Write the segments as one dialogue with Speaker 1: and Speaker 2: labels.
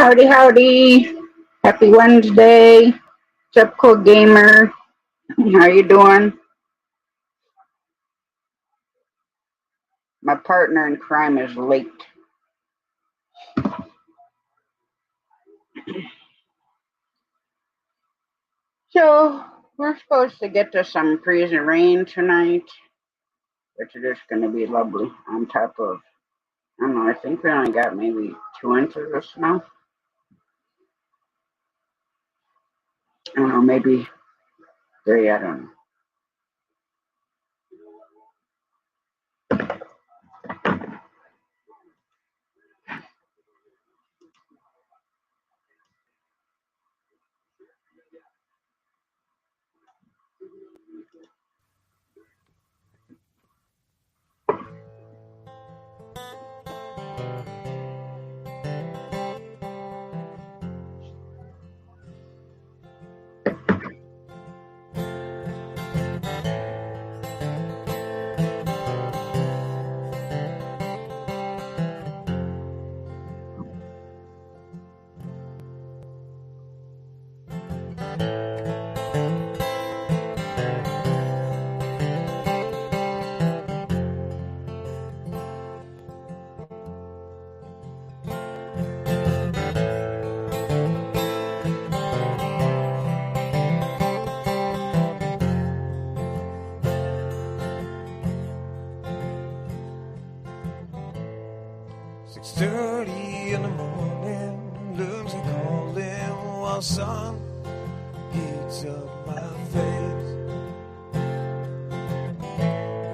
Speaker 1: Howdy, howdy. Happy Wednesday. What's up, cool gamer? How you doing? My partner in crime is late. So, we're supposed to get to some freezing rain tonight, which is just going to be lovely on top of, I don't know, I think we only got maybe 2 inches of snow. I don't know, maybe 3, I don't know.
Speaker 2: "6:30 in the morning, looks like calling while sun heats up my face.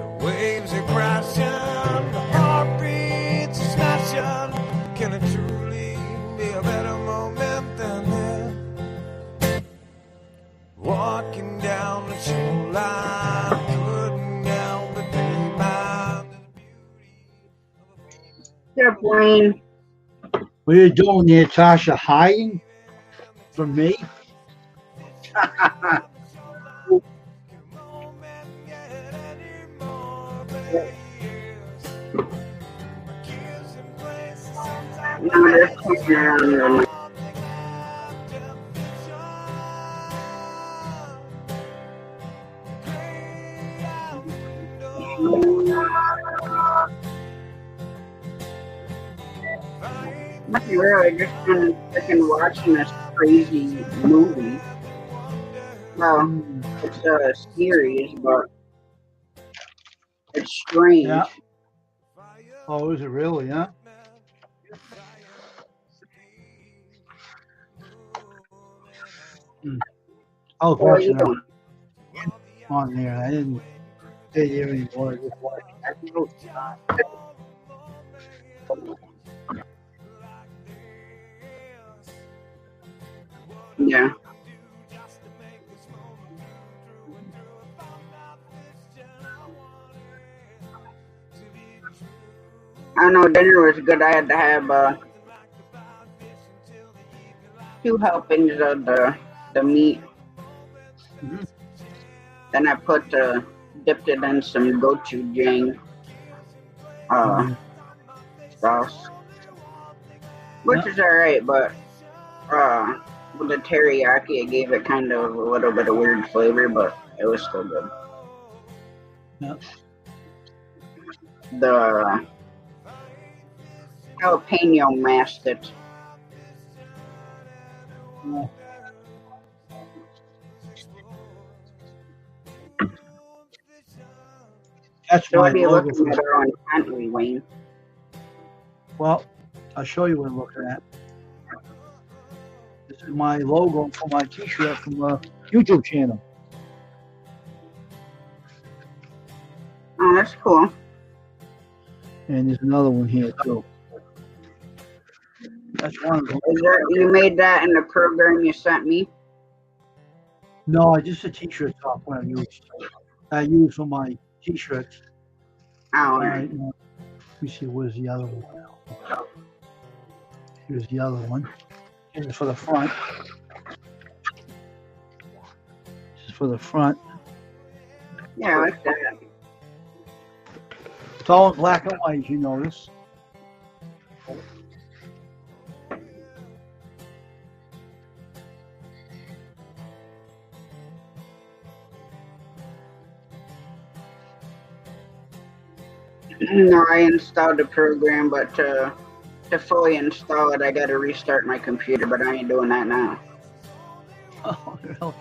Speaker 2: The waves are crashing, the heartbeats are smashing. Can it truly be a better moment than this? Walking down the shoreline, couldn't help but be mind the beauty of a
Speaker 1: What's up, Wayne?
Speaker 3: What are you doing there, Tasha? Hiding from me?
Speaker 1: No, there's something around your Nothing really, just been freaking watching this crazy movie. Well, it's a series, but it's strange.
Speaker 3: Yeah. Oh, is it really, huh? Oh,
Speaker 1: What are you
Speaker 3: gosh,
Speaker 1: doing?
Speaker 3: on there. I didn't stay there anymore. I just watched. I can go
Speaker 1: Yeah. I know dinner was good. I had to have 2 helpings of the meat.
Speaker 3: Mhm.
Speaker 1: Then I dipped it in some gochujang sauce, which is alright, but with the teriyaki, it gave it kind of a little bit of weird flavor, but it was still good.
Speaker 3: Yeah.
Speaker 1: The jalapeno masked it.
Speaker 3: Yeah. That's
Speaker 1: So
Speaker 3: my
Speaker 1: what are you
Speaker 3: logo
Speaker 1: looking
Speaker 3: for.
Speaker 1: at on Huntley, Wayne?
Speaker 3: Well, I'll show you what I'm looking at. This is my logo for my T-shirt from the YouTube channel.
Speaker 1: Oh, that's cool.
Speaker 3: And there's another one here too. That's one of them.
Speaker 1: You made that in the program you sent me?
Speaker 3: No, just a T-shirt top one I use for my T-shirts.
Speaker 1: Oh,
Speaker 3: Let me see, where's the other one now? Here's the other one. This is for the front. This is for the front.
Speaker 1: yeah, I like that.
Speaker 3: It's all in black and white, you notice.
Speaker 1: No, I installed the program, but to fully install it, I got to restart my computer. But I ain't doing that now.
Speaker 3: Oh, really?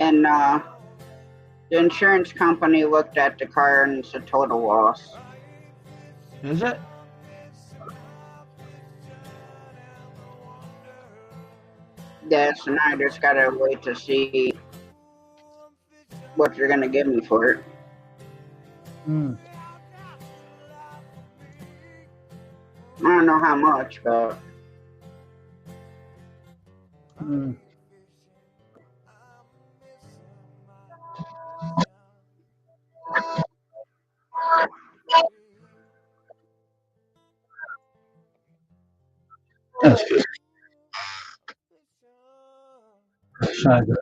Speaker 1: And the insurance company looked at the car and it's a total loss.
Speaker 3: Is it?
Speaker 1: Yeah, so now I just gotta wait to see what you're gonna give me for it.
Speaker 3: Hmm.
Speaker 1: I don't know how much, but
Speaker 3: Hmm. That's good. That's not good.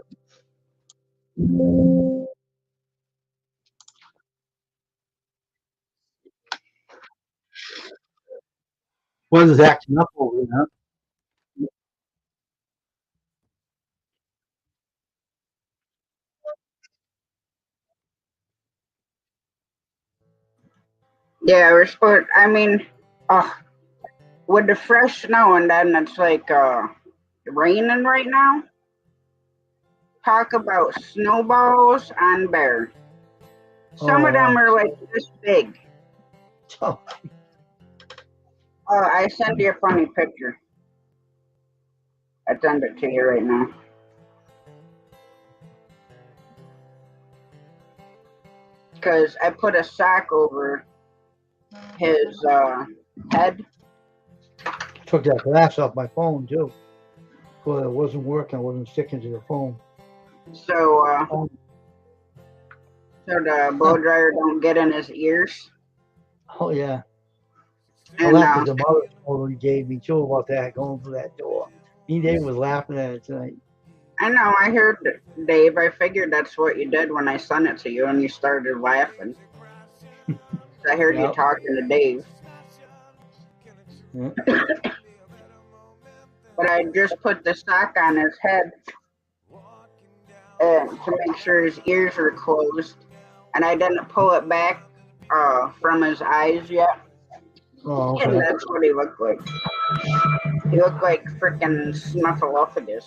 Speaker 3: Weather's acting up over here, huh?
Speaker 1: yeah, we're supposed. I mean, oh, with the fresh snow and then it's like raining right now. Talk about snowballs on bear. Some of them
Speaker 3: Oh,
Speaker 1: are like this big.
Speaker 3: oh,
Speaker 1: I sent you a funny picture. I send it to you right now because I put a sack over his head.
Speaker 3: took that glass off my phone too. Because it wasn't working, it wasn't sticking to the phone.
Speaker 1: So
Speaker 3: Oh,
Speaker 1: the blow dryer don't get in his ears.
Speaker 3: oh yeah. Well,
Speaker 1: And
Speaker 3: that's what the mother totally gave me too about that going through that door. Me and Dave was laughing at it tonight.
Speaker 1: I know I heard Dave. I figured that's what you did when I sent it to you, and you started laughing. I heard you
Speaker 3: Yeah.
Speaker 1: talking to Dave,
Speaker 3: Yeah.
Speaker 1: but I just put the sock on his head to make sure his ears were closed, and I didn't pull it back from his eyes yet,
Speaker 3: Oh,
Speaker 1: and
Speaker 3: okay.
Speaker 1: that's what he looked like. He looked like freaking Snuffleupagus.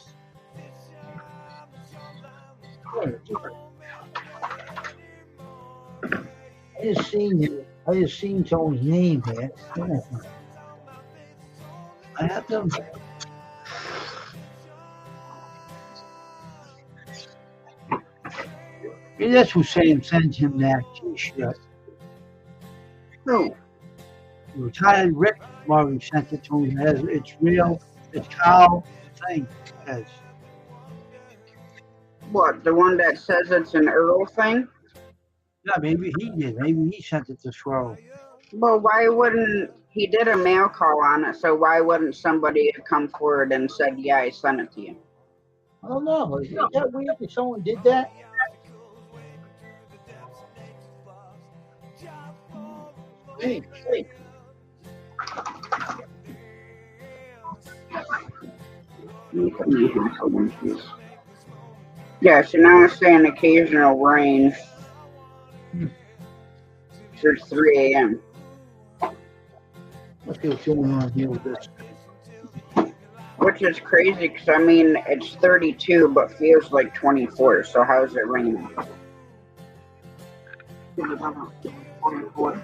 Speaker 3: I just seen someone's name here. I have them. Maybe that's who Sam sends him that T-shirt.
Speaker 1: Who?
Speaker 3: The retired Rick Murray sent it to him. It's real. It's Carl thing. Says.
Speaker 1: What? The one that says it's an Earl thing?
Speaker 3: Yeah, maybe he did. Maybe he sent it to Swirl.
Speaker 1: Well, why wouldn't he did a mail call on it? So why wouldn't somebody have come forward and said, "Yeah, I sent it to you"?
Speaker 3: I don't know. Is that weird that someone did that? Hey, hey.
Speaker 1: Yeah, so now it's saying occasional rain through 3 a.m.
Speaker 3: Let's see what's going on here with this.
Speaker 1: Which is crazy because I mean it's 32 but feels like 24. So how's it raining? 24.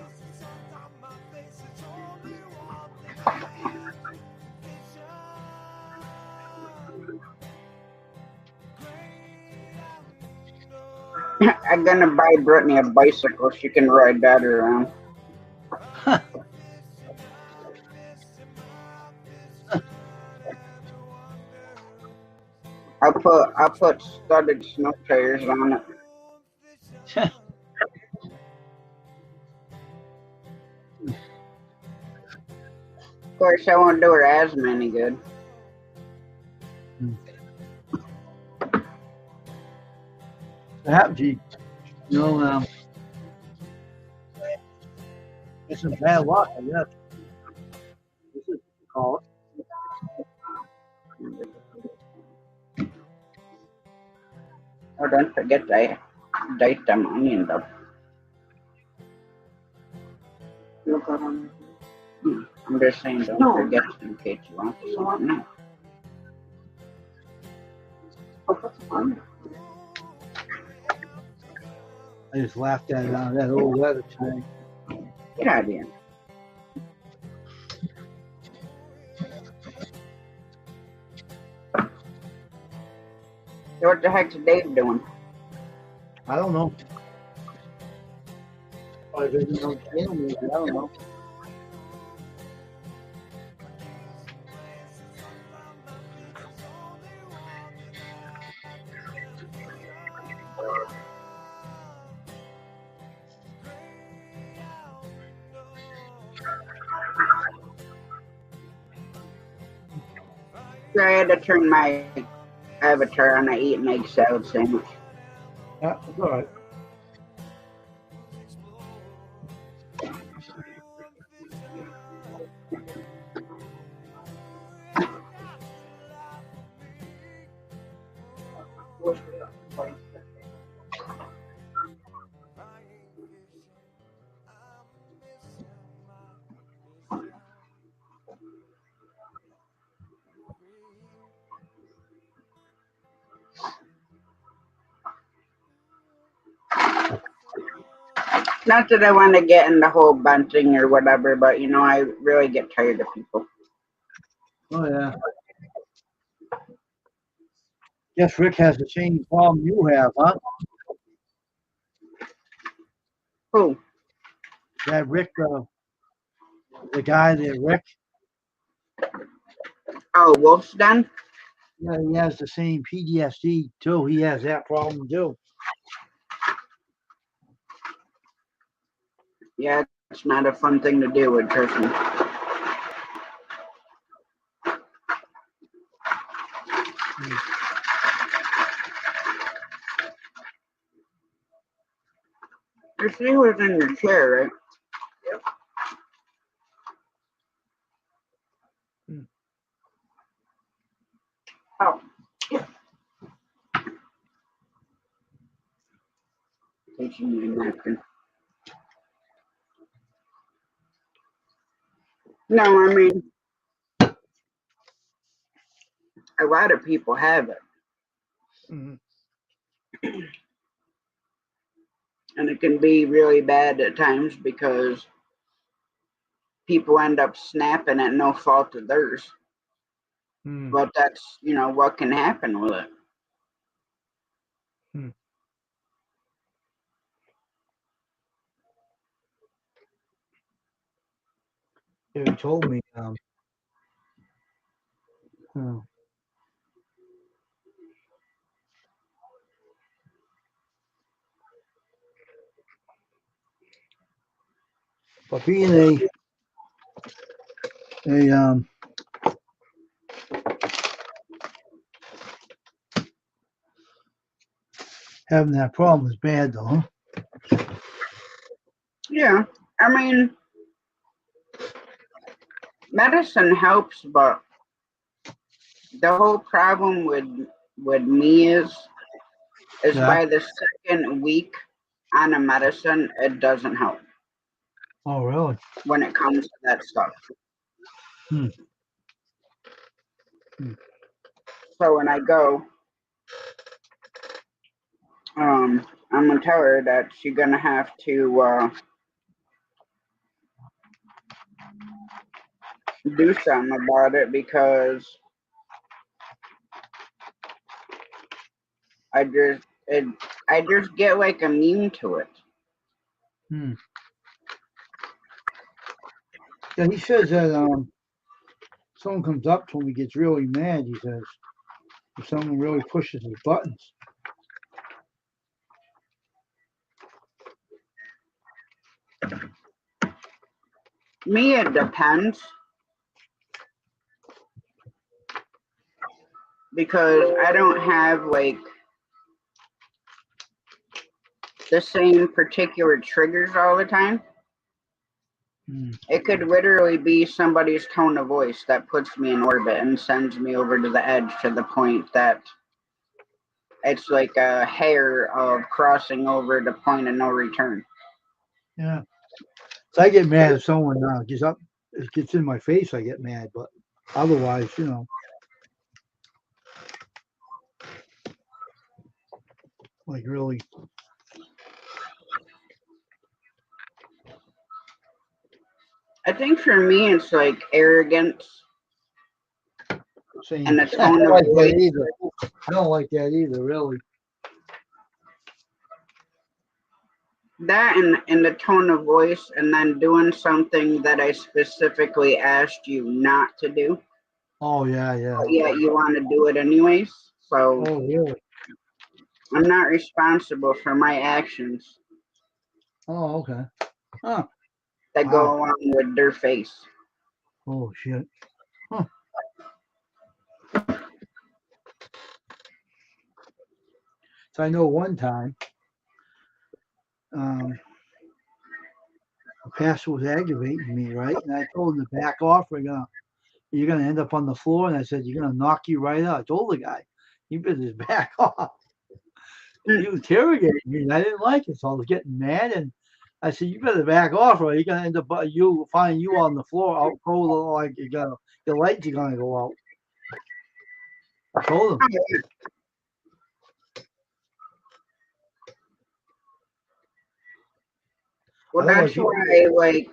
Speaker 1: I'm gonna buy Brittany a bicycle. She can ride that around. I'll put studded snow tires on it. Of course, I won't do her asthma any good.
Speaker 3: What happened to you? You know, it's some bad luck, I guess. This is what you call it.
Speaker 1: Oh, don't forget I diced them onions up.
Speaker 4: You got on.
Speaker 1: I'm just saying, don't forget in case you want some. No.
Speaker 4: Oh, that's fun.
Speaker 3: I just laughed at that old weather today.
Speaker 1: Get out of here. So what the heck's Dave doing?
Speaker 3: I don't know. Probably visiting on channel maybe. I don't know.
Speaker 1: So I had to turn my avatar on. I eat an egg salad sandwich.
Speaker 3: Yeah, it's all right.
Speaker 1: Not that I want to get in the whole bunting or whatever, but you know, I really get tired of people.
Speaker 3: Oh yeah. Guess Rick has the same problem you have, huh?
Speaker 1: Who?
Speaker 3: That Rick, the guy that Rick,
Speaker 1: Oh, Wolf's Den?
Speaker 3: yeah, he has the same PTSD too. He has that problem too.
Speaker 1: Yeah, it's not a fun thing to deal with, trust me. You see who's in your chair, right? Oh. Teaching me a napkin. No, I mean, a lot of people have it.
Speaker 3: Mhm.
Speaker 1: And it can be really bad at times because people end up snapping at no fault of theirs.
Speaker 3: Mm.
Speaker 1: But that's, you know, what can happen with it.
Speaker 3: Mm. Yeah, he told me. Oh. But being a having that problem is bad though, huh?
Speaker 1: Yeah, I mean, medicine helps, but the whole problem with me is
Speaker 3: Yeah.
Speaker 1: by the second week on a medicine, it doesn't help
Speaker 3: Oh really?
Speaker 1: when it comes to that stuff.
Speaker 3: Hmm. Hmm.
Speaker 1: So when I go, I'm gonna tell her that she's gonna have to do something about it because I just it I just get like immune to it.
Speaker 3: Hmm. Yeah, he says that someone comes up to him, he gets really mad. He says if someone really pushes his buttons.
Speaker 1: Me, it depends because I don't have like the same particular triggers all the time.
Speaker 3: Hmm.
Speaker 1: It could literally be somebody's tone of voice that puts me in orbit and sends me over to the edge to the point that it's like a hair of crossing over the point of no return.
Speaker 3: Yeah. So I get mad if someone gets in my face. I get mad, but otherwise, like really
Speaker 1: I think for me, it's like arrogance
Speaker 3: saying
Speaker 1: and the
Speaker 3: I
Speaker 1: tone
Speaker 3: don't
Speaker 1: of
Speaker 3: like that
Speaker 1: voice.
Speaker 3: either. I don't like that either, really.
Speaker 1: That and the tone of voice, and then doing something that I specifically asked you not to do,
Speaker 3: Oh yeah, yeah.
Speaker 1: but yet you want to do it anyways. So
Speaker 3: Oh really?
Speaker 1: I'm not responsible for my actions
Speaker 3: Oh okay. Huh.
Speaker 1: that go
Speaker 3: Wow.
Speaker 1: along with their face.
Speaker 3: Oh shit. Huh. So I know one time, um, the pastor was aggravating me, right? And I told him to back off. You're gonna end up on the floor. And I said, you're gonna knock you right out. I told the guy, you better just back off. He was interrogating me, and I didn't like it, so I was getting mad. And I said, you better back off, or you're gonna end up you find you on the floor, out cold, like your lights are gonna go out. I told him.
Speaker 1: Well,
Speaker 3: Otherwise,
Speaker 1: that's why, like,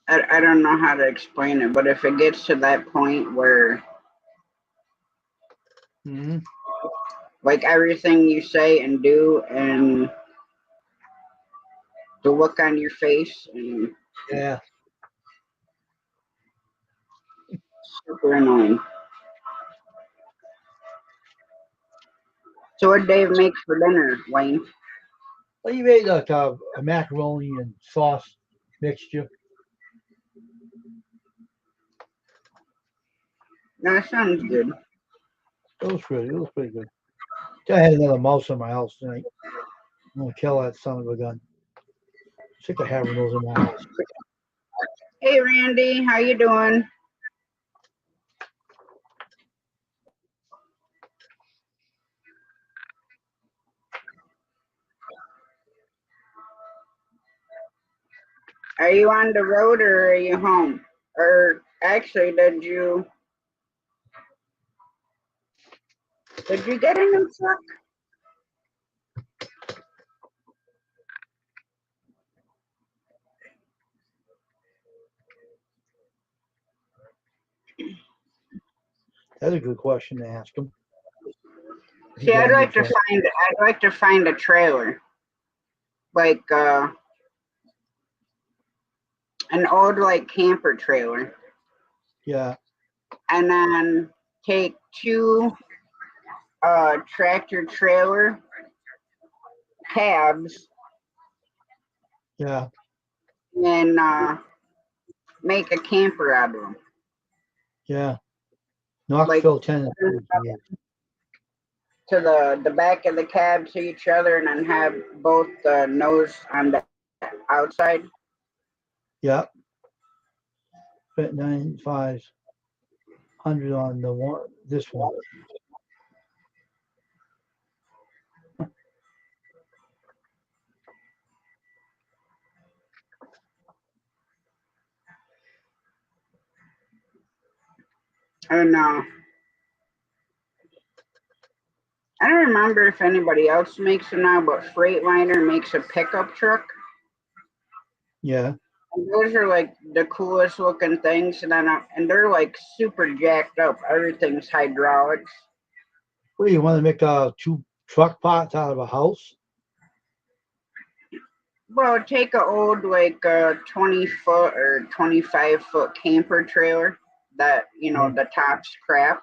Speaker 1: I don't know how to explain it, but if it gets to that point where,
Speaker 3: mm-hmm.
Speaker 1: like, everything you say and do and the look on your face and
Speaker 3: Yeah.
Speaker 1: super annoying. So what Dave makes for dinner, Wayne?
Speaker 3: Well, you made like a macaroni and sauce mixture.
Speaker 1: That sounds good.
Speaker 3: It was pretty. It was pretty good. I had another mouse in my house tonight. I'm gonna kill that son of a gun. Sick of having those in my house.
Speaker 1: Hey, Randy, how you doing? Are you on the road or are you home? Or actually, did you get a new truck?
Speaker 3: That's a good question to ask him. He
Speaker 1: See,
Speaker 3: got
Speaker 1: I'd
Speaker 3: a new
Speaker 1: like to
Speaker 3: truck.
Speaker 1: find I'd like to find a trailer, like an old like camper trailer,
Speaker 3: Yeah,
Speaker 1: and then take two tractor trailer cabs
Speaker 3: yeah,
Speaker 1: and make a camper out of them.
Speaker 3: yeah.
Speaker 1: Like
Speaker 3: Knoxville, Tennessee. Yeah,
Speaker 1: to the back of the cab to each other, and then have both the nose on the outside.
Speaker 3: yeah. Bet 9,500 on the one. This one.
Speaker 1: And I don't remember if anybody else makes them now, but Freightliner makes a pickup truck.
Speaker 3: Yeah.
Speaker 1: And those are like the coolest looking things, and they're like super jacked up. Everything's hydraulics.
Speaker 3: What do you want to make two truck parts out of a house?
Speaker 1: Well, take a old like 20-foot or 25-foot camper trailer that
Speaker 3: Yeah.
Speaker 1: the top's crap,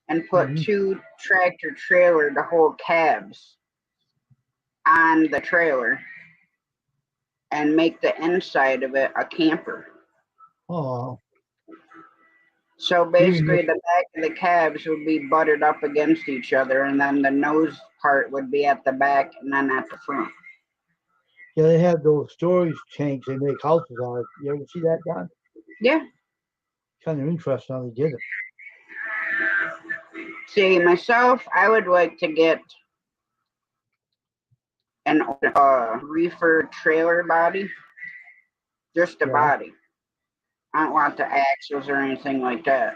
Speaker 1: and put
Speaker 3: Mm-hmm.
Speaker 1: two tractor trailer to hold cabs on the trailer, and make the inside of it a camper.
Speaker 3: Oh,
Speaker 1: So
Speaker 3: you can
Speaker 1: basically,
Speaker 3: make,
Speaker 1: the back of the cabs would be butted up against each other, and then the nose part would be at the back and then at the front.
Speaker 3: yeah, they have those storage tanks they make houses out of. You ever see that, Don?
Speaker 1: Yeah,
Speaker 3: kind of interesting how they did it.
Speaker 1: See, myself, I would like to get an reefer trailer body, just a
Speaker 3: Yeah.
Speaker 1: body. I don't want the axles or anything like that,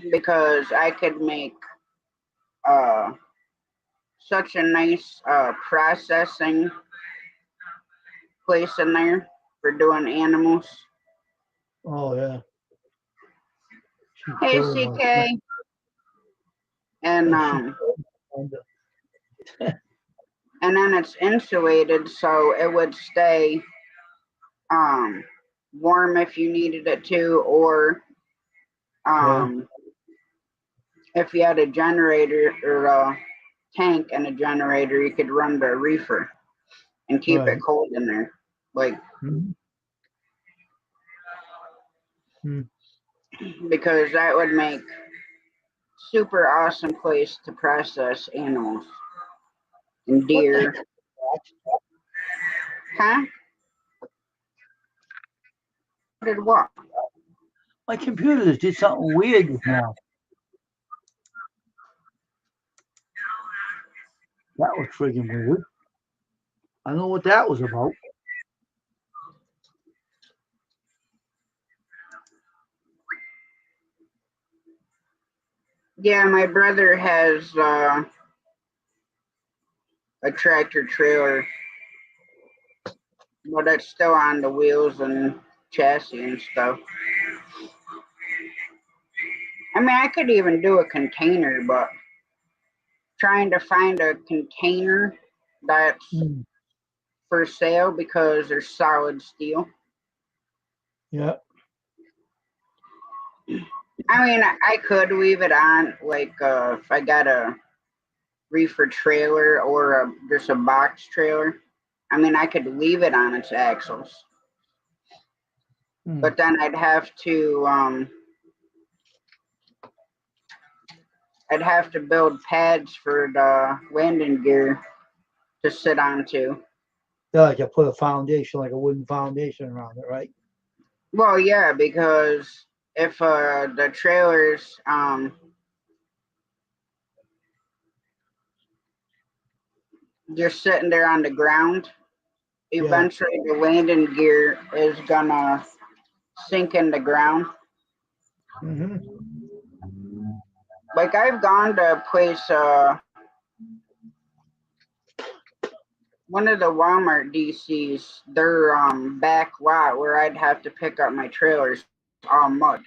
Speaker 1: because I could make such a nice processing place in there for doing animals.
Speaker 3: Oh yeah.
Speaker 1: Hey,
Speaker 3: She's like that.
Speaker 1: CK, and
Speaker 3: Yeah, she's
Speaker 1: and then it's insulated, so it would stay warm if you needed it to, or if you had a generator or a tank and a generator, you could run the reefer and keep it
Speaker 3: right.
Speaker 1: cold in there. Like,
Speaker 3: Mhm. Mm.
Speaker 1: because that would make super awesome place to process animals and
Speaker 3: What the
Speaker 1: deer.
Speaker 3: heck?
Speaker 1: Huh? Did what?
Speaker 3: My computer just did something weird just now. That was friggin' weird. I don't know what that was about.
Speaker 1: Yeah, my brother has a tractor trailer, but it's still on the wheels and chassis and stuff. I mean, I could even do a container, but trying to find a container that's
Speaker 3: Mm.
Speaker 1: for sale because they're solid steel.
Speaker 3: Yeah.
Speaker 1: I mean, I could leave it on, like if I got a reefer trailer or just a box trailer. I mean, I could leave it on its axles,
Speaker 3: Mm.
Speaker 1: but then I'd have to build pads for the landing gear to sit onto.
Speaker 3: Yeah, like I put a foundation, like a wooden foundation around it, right?
Speaker 1: Well, yeah, because if the trailer's just sitting there on the ground,
Speaker 3: Yeah.
Speaker 1: eventually the landing gear is gonna sink in the ground.
Speaker 3: Mm-hmm.
Speaker 1: Like I've gone to a place, one of the Walmart DCs, their back lot where I'd have to pick up my trailers, all mud.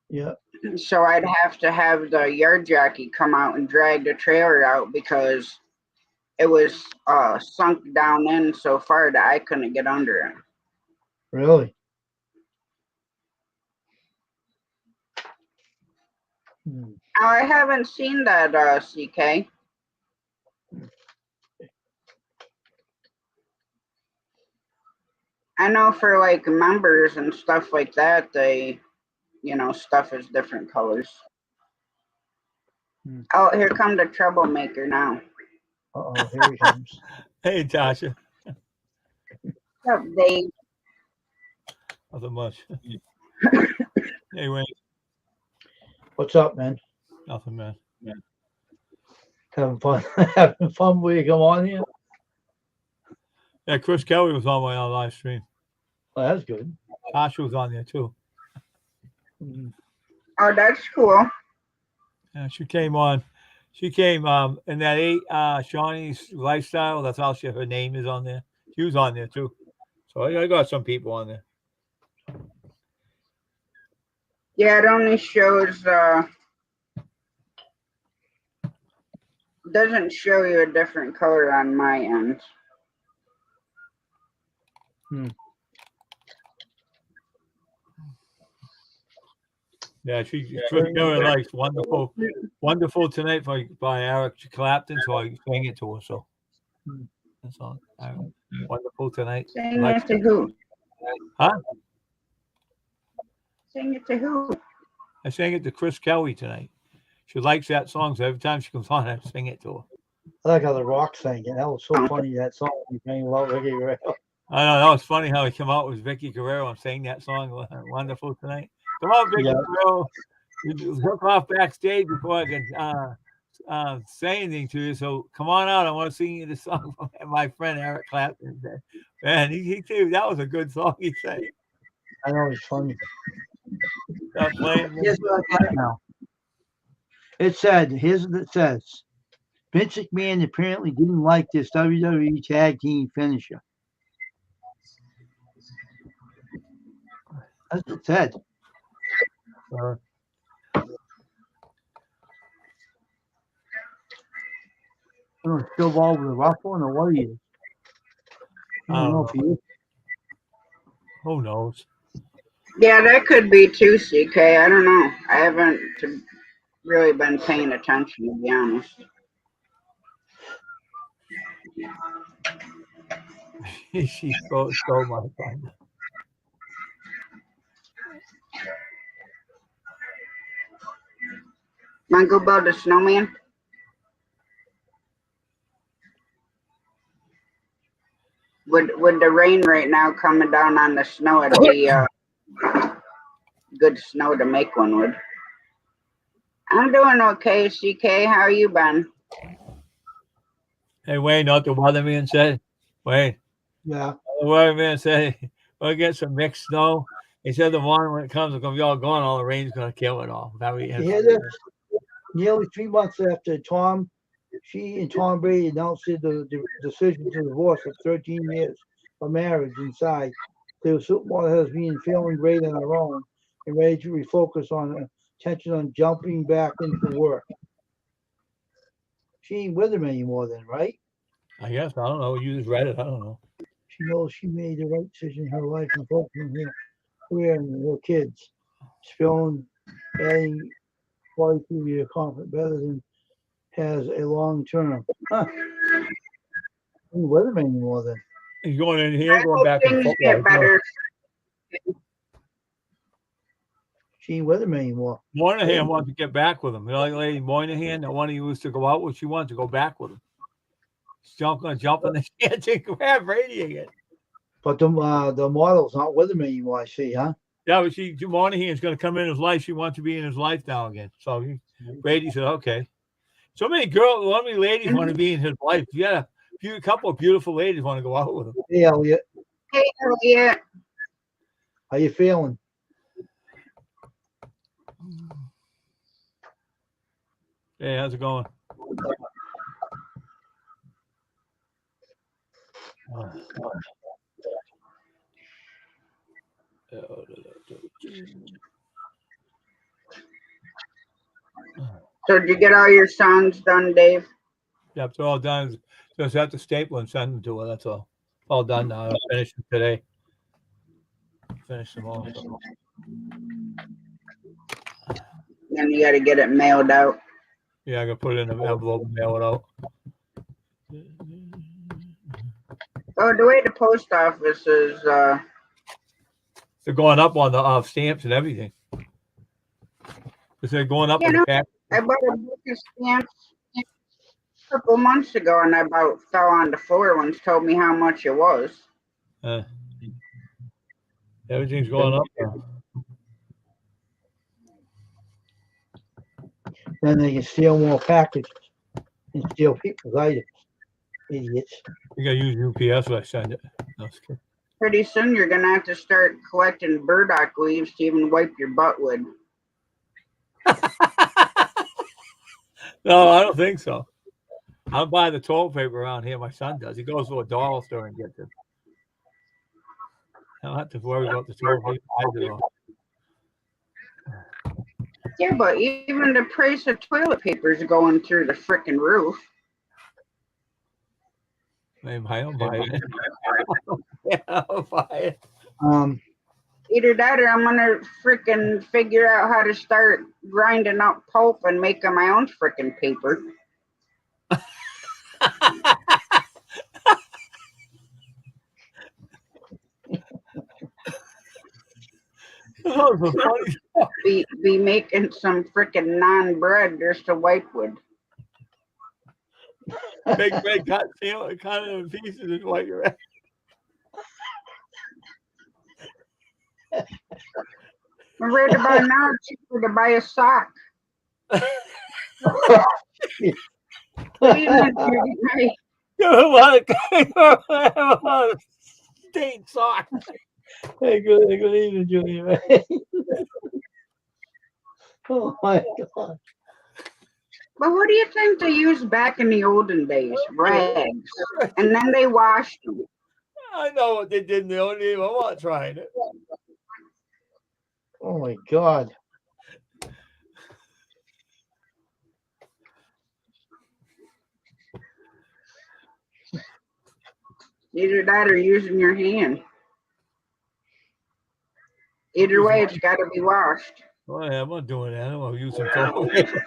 Speaker 3: Yeah.
Speaker 1: So I'd have to have the yard jockey come out and drag the trailer out because it was sunk down in so far that I couldn't get under it.
Speaker 3: Really? Mm.
Speaker 1: Now, I haven't seen that CK. I know for like members and stuff like that, they, stuff is different colors.
Speaker 3: Mm.
Speaker 1: Oh, here come the troublemaker now.
Speaker 3: Uh-oh, here he comes.
Speaker 5: Hey, Tasha.
Speaker 1: What's up, Dave?
Speaker 5: Nothing much. Hey, Wayne.
Speaker 3: What's up, man?
Speaker 5: Nothing, man.
Speaker 3: Having fun? Having fun when you come on here?
Speaker 5: Yeah, Chris Kelly was on my live stream.
Speaker 3: Oh, that's good.
Speaker 5: Tasha was on there too.
Speaker 3: Mm.
Speaker 1: Oh, that's cool.
Speaker 5: Yeah, she came on. She came in that Shawnee's lifestyle. That's how her name is on there. She was on there too. So I got some people on there.
Speaker 1: Yeah, it only shows doesn't show you a different color on my end.
Speaker 3: Hmm.
Speaker 5: Yeah, Chris Kelly likes Wonderful Tonight by Eric Clapton. So I sang it to her. So that's all. Wonderful Tonight.
Speaker 1: Sing it to who?
Speaker 5: Huh?
Speaker 1: Sing it to who?
Speaker 5: I sang it to Chris Kelly tonight. She likes that song, so every time she comes on, I sing it to her.
Speaker 3: I like how the rock sang it. That was so funny, that song you sang about Ricky Ray.
Speaker 5: I know that was funny how he come out with Vicky Guerrero and sang that song "Wonderful Tonight." Come on, Vicky
Speaker 3: Yeah.
Speaker 5: Guerrero. You hook off backstage before I can say anything to you. So come on out. I want to sing you the song from my friend Eric Clapton. Man, he too. That was a good song. He sang.
Speaker 3: I know it's funny.
Speaker 5: Stop playing.
Speaker 3: Here's what I got now. It said, here's what it says. Vince McMahon apparently didn't like this WWE tag team finisher. That's what it said. Still involved with the Ruffling or what are you? I don't know if he is.
Speaker 5: Who knows?
Speaker 1: Yeah, that could be too, CK. I don't know. I haven't really been paying attention, to be honest.
Speaker 5: She stole my thunder.
Speaker 1: Want to go build a snowman? With the rain right now coming down on the snow, it'd be good snow to make one with. I'm doing okay, CK. How you been?
Speaker 5: Hey, Wayne, not the weatherman said. Wayne,
Speaker 3: Yeah.
Speaker 5: the weatherman said we'll get some mixed snow. He said the morning when it comes, it's gonna be all gone. All the rain's gonna kill it all.
Speaker 3: You hear this? Nearly 3 months after she and Tom Brady announced the decision to divorce for 13 years of marriage inside. The supermodel has been feeling great on her own and ready to refocus on attention on jumping back into work. She ain't with him anymore then, right?
Speaker 5: I guess. I don't know. You just read it. I don't know.
Speaker 3: She knows she made the right decision in her life and focusing on her career and her kids. Spilling, adding quality to your confidence better than has a long term. Huh. Ain't with him anymore then.
Speaker 5: He's going in here,
Speaker 1: I
Speaker 5: going
Speaker 1: hope
Speaker 5: back and
Speaker 1: things
Speaker 5: forth.
Speaker 1: get better.
Speaker 3: She ain't with him anymore.
Speaker 5: Moynihan wants to get back with him. You know, like Lady Moynihan, the one he used to go out with, she wants to go back with him. She's going to jump in the chance and grab Brady again.
Speaker 3: But the model's not with him anymore, I see, huh?
Speaker 5: Yeah, but Moynihan's going to come in his life. She wants to be in his life now again. So Brady said, okay. So many ladies want to be in his life. You got a couple of beautiful ladies want to go out with him.
Speaker 3: Hey, Elliot.
Speaker 1: Hey, Elliot.
Speaker 3: How you feeling?
Speaker 5: Hey, how's it going?
Speaker 1: So did you get all your songs done, Dave?
Speaker 5: Yep, it's all done. Just have to staple and send them to her. That's all. All done now. I'll finish them today. Finish them all.
Speaker 1: Then you got to get it mailed out.
Speaker 5: Yeah, I can put it in an envelope and mail it out.
Speaker 1: Oh, the way the post office is,
Speaker 5: they're going up on the stamps and everything. They're going up on the pack.
Speaker 1: I bought a book of stamps a couple months ago, and I about fell on the floor when it told me how much it was.
Speaker 5: Everything's going up now.
Speaker 3: Then they can steal more packages and steal people's items. Idiots.
Speaker 5: You gotta use UPS when I send it. No,
Speaker 1: Pretty soon you're gonna have to start collecting burdock leaves to even wipe your butt with.
Speaker 5: No, I don't think so. I'll buy the toilet paper around here. My son does. He goes to a dollar store and gets it. I don't have to worry about the toilet paper.
Speaker 1: Yeah, but even the price of toilet paper is going through the frickin' roof.
Speaker 5: Maybe I don't buy it. Yeah, I'll buy it.
Speaker 1: Either that or I'm gonna frickin' figure out how to start grinding up pulp and making my own frickin' paper. Be making some frickin' non bread just to wipe with.
Speaker 5: Big bread cut it in pieces and wipe your ass.
Speaker 1: Right about now, it's cheaper to buy a sock. What do you mean, Judy May?
Speaker 5: You have a lot of stained socks.
Speaker 3: Hey, good evening, Judy May. Oh my God.
Speaker 1: But what do you think they used back in the olden days? Rags. And then they washed them.
Speaker 5: I know what they did in the old days. I'm not trying it.
Speaker 3: Oh my God.
Speaker 1: Either that or using your hand. Either way, it's got to be washed.
Speaker 5: Oh, yeah, I'm not doing that. I'm going to use some toilet paper.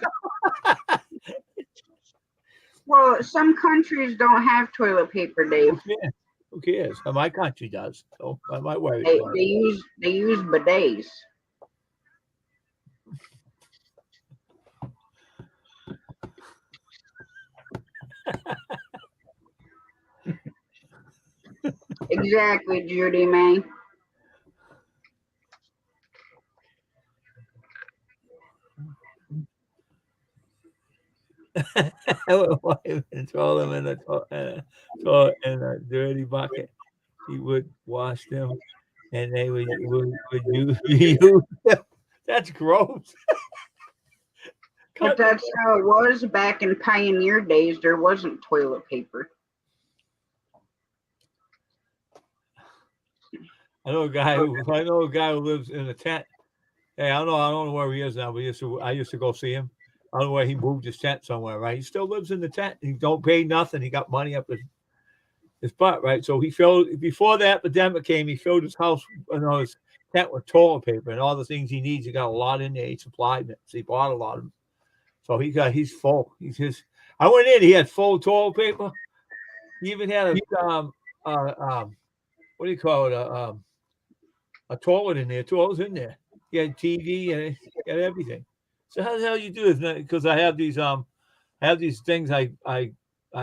Speaker 1: Well, some countries don't have toilet paper, Dave.
Speaker 5: Who cares? My country does, so I might worry
Speaker 1: They,
Speaker 5: about
Speaker 1: they
Speaker 5: it.
Speaker 1: use bidets. Exactly, Judy May.
Speaker 5: And throw them in a dirty bucket. He would wash them, and they would use them. That's gross.
Speaker 1: But that's how it was back in pioneer days. There wasn't toilet paper.
Speaker 5: I know a guy who lives in a tent. Hey, I don't know where he is now, but I used to go see him. I don't know where he moved his tent somewhere, right? He still lives in the tent. He don't pay nothing. He got money up his butt, right? So he filled before the epidemic came, he filled his house, his tent with toilet paper and all the things he needs. He got a lot in there. He supplied it. So he bought a lot of them. So he's full. I went in, he had full toilet paper. He even had what do you call it? A toilet in there. Toilet's in there. He had TV and he had everything. So how the hell you do this? Because I have these things I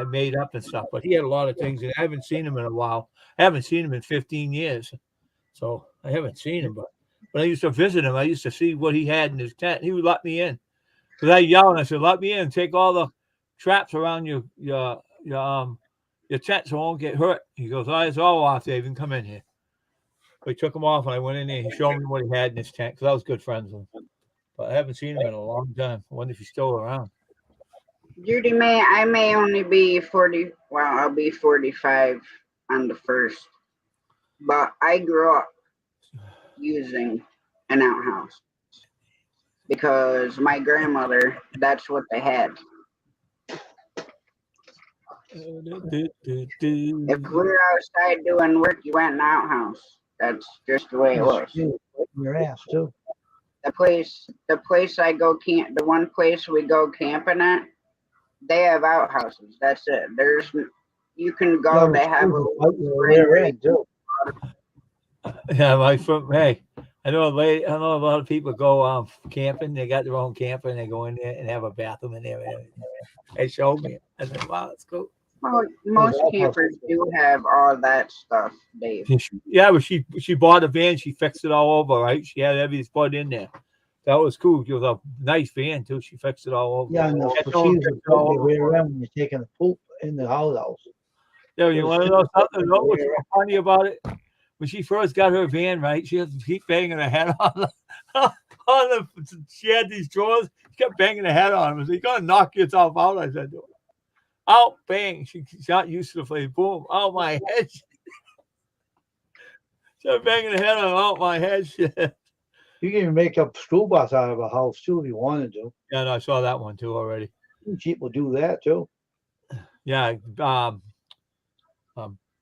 Speaker 5: made up and stuff. But he had a lot of things, and I haven't seen him in a while. I haven't seen him in 15 years, so I haven't seen him. But I used to visit him. I used to see what he had in his tent. He would let me in because I yelled and I said, "Let me in. Take all the traps around your tent so I won't get hurt." He goes, "Oh, it's all off, Dave. You can come in here." So he took him off, and I went in there. He showed me what he had in his tent because I was good friends with him. But I haven't seen him in a long time. I wonder if he's still around.
Speaker 1: Judy May, I may only be 40. Well, I'll be 45 on the 1st. But I grew up using an outhouse because my grandmother, that's what they had. If we were outside doing work, you went in the outhouse. That's just the way it was.
Speaker 3: Your ass too.
Speaker 1: The place I go camp, the one place we go camping at, they have outhouses. That's it. You can go. They have a
Speaker 3: too.
Speaker 5: Yeah, hey, I know a lot of people go camping. They got their own camper and they go in there and have a bathroom in there. They showed me it. I said, "Wow, that's cool."
Speaker 1: Well, most campers do have all that stuff, Dave.
Speaker 5: Yeah, but she bought a van. She fixed it all over, right? She had everything put in there. That was cool. It was a nice van too. She fixed it all over.
Speaker 3: Yeah, and the way around when you're taking a poop in the house.
Speaker 5: Yeah, you want to know something? What's so funny about it? When she first got her van, right? She had to keep banging her head on the. She had these drawers. She kept banging her head on them. I said, "You're gonna knock yourself out." I said, "Out, bang!" She's not used to the flame. Boom! Out my head. She started banging her head on out my head. Shit.
Speaker 3: You can even make a school bus out of a house too if you wanted to.
Speaker 5: Yeah, no, I saw that one too already.
Speaker 3: People do that too.
Speaker 5: Yeah.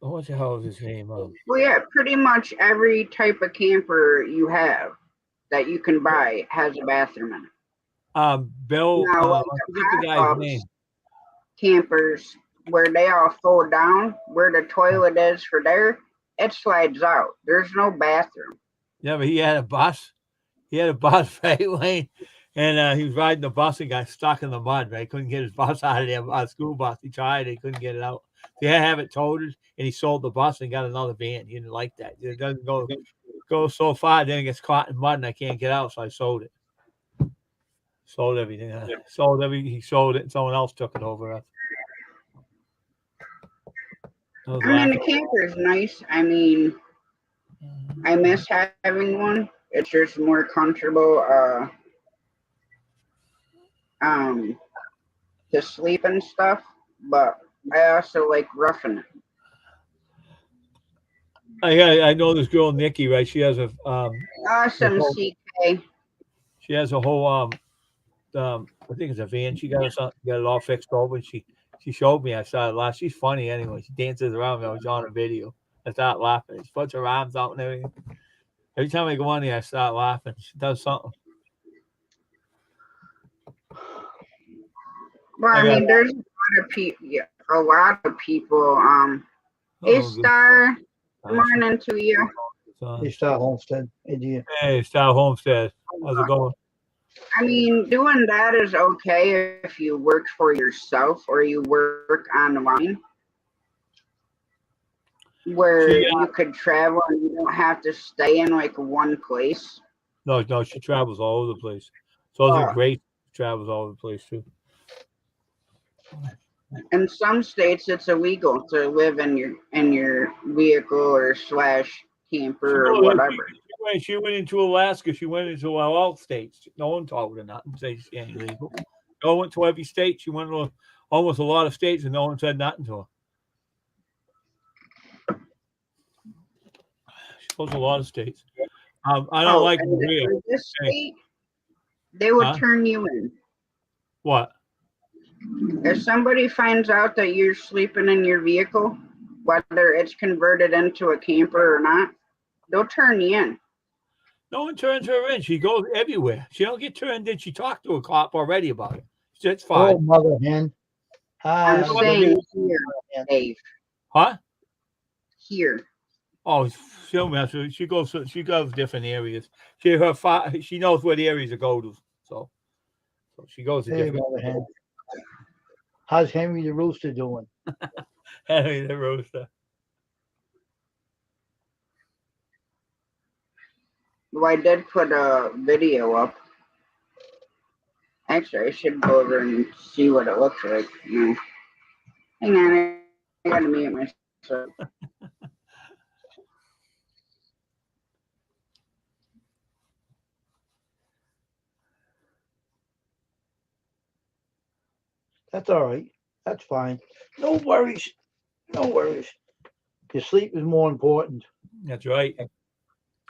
Speaker 5: What the hell is his name?
Speaker 1: Well, yeah, pretty much every type of camper you have that you can buy has a bathroom in it.
Speaker 5: Bill.
Speaker 1: Now,
Speaker 5: I forget the guy's name.
Speaker 1: Campers where they all fold down, where the toilet is for there, it slides out. There's no bathroom.
Speaker 5: Yeah, but he had a bus. He had a bus, right, Wayne? And he was riding the bus and got stuck in the mud, right? Couldn't get his bus out of there, a school bus. He tried, he couldn't get it out. He had to have it totaled, and he sold the bus and got another van. He didn't like that. It doesn't go goes so far, then it gets caught in mud, and I can't get out, so I sold it. Sold everything. He sold it, and someone else took it over. I was
Speaker 1: I mean, the
Speaker 5: laughing.
Speaker 1: camper is nice. I mean, I miss having one. It's just more comfortable. To sleep and stuff. But I also like roughing it.
Speaker 5: I know this girl Nikki, right? She has a
Speaker 1: Awesome,
Speaker 5: whole,
Speaker 1: CK.
Speaker 5: she has a whole I think it's a van. She got got it all fixed over. And she showed me. I started laughing. She's funny anyway. She dances around me. I was on a video. I started laughing. She puts her arms out and everything. Every time I go on there, I start laughing. She does something.
Speaker 1: Well, I mean, there's a lot of people. Yeah, a lot of people. Hey, Star. Good morning to you.
Speaker 3: Hey, Star Homestead, Indiana.
Speaker 5: Hey, Star Homestead. How's it going?
Speaker 1: I mean, doing that is okay if you work for yourself or you work online, where you could travel and you don't have to stay in like one place.
Speaker 5: No, she travels all over the place. So it's great. Travels all over the place too.
Speaker 1: In some states, it's illegal to live in your vehicle or / camper or whatever.
Speaker 5: She went into Alaska. She went into all states. No one told her nothing. Say she ain't legal. Go went to every state. She went to almost a lot of states, and no one said nothing to her. She goes to a lot of states. I don't like Maria.
Speaker 1: In this state, they would turn you in.
Speaker 5: What?
Speaker 1: If somebody finds out that you're sleeping in your vehicle, whether it's converted into a camper or not, they'll turn you in.
Speaker 5: No one turns her in. She goes everywhere. She don't get turned in. She talked to a cop already about it. It's fine.
Speaker 3: Oh, mother hen.
Speaker 1: I'm saying here, Dave.
Speaker 5: Huh?
Speaker 1: Here.
Speaker 5: Oh, she'll mess with. She goes different areas. She knows what areas to go to. So she goes to different.
Speaker 3: Mother hen. How's Henry the Rooster doing?
Speaker 5: Henry the Rooster.
Speaker 1: Well, I did put a video up. Actually, I should go over and see what it looks like. No. Hang on, I gotta mute myself.
Speaker 3: That's all right. That's fine. No worries. No worries. Your sleep is more important.
Speaker 5: That's right.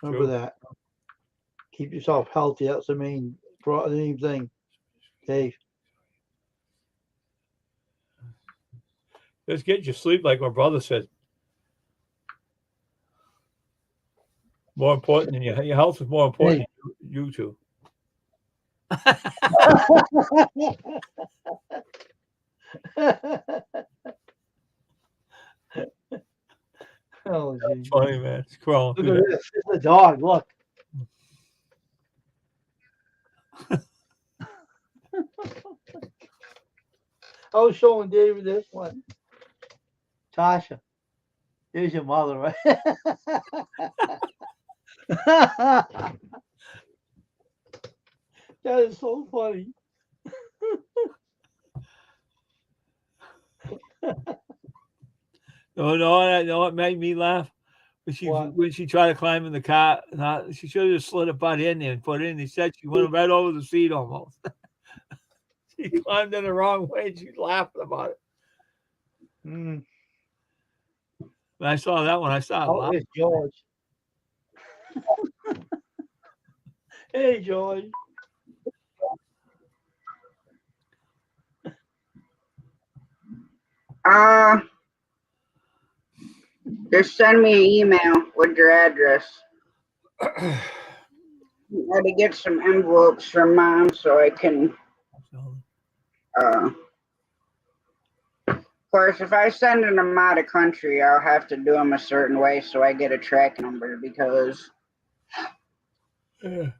Speaker 3: Remember that. Keep yourself healthy. That's the main thing. Dave.
Speaker 5: Just get your sleep, like my brother said. More important than your health is more important than you two.
Speaker 3: Oh,
Speaker 5: that's funny, man. It's crawling.
Speaker 3: Look at this. It's a dog. Look. I was showing David this one. Tasha. There's your mother, right? That is so funny.
Speaker 5: No, what made me laugh? When she tried to climb in the car, she should have just slid her butt in there and put it in. He said she went right over the seat almost. She climbed in the wrong way and she's laughing about it. When I saw that one, I started laughing.
Speaker 3: George. Hey, George.
Speaker 1: Just send me an email with your address. I had to get some envelopes from Mom so I can. Of course, if I send them out of country, I'll have to do them a certain way so I get a track number because I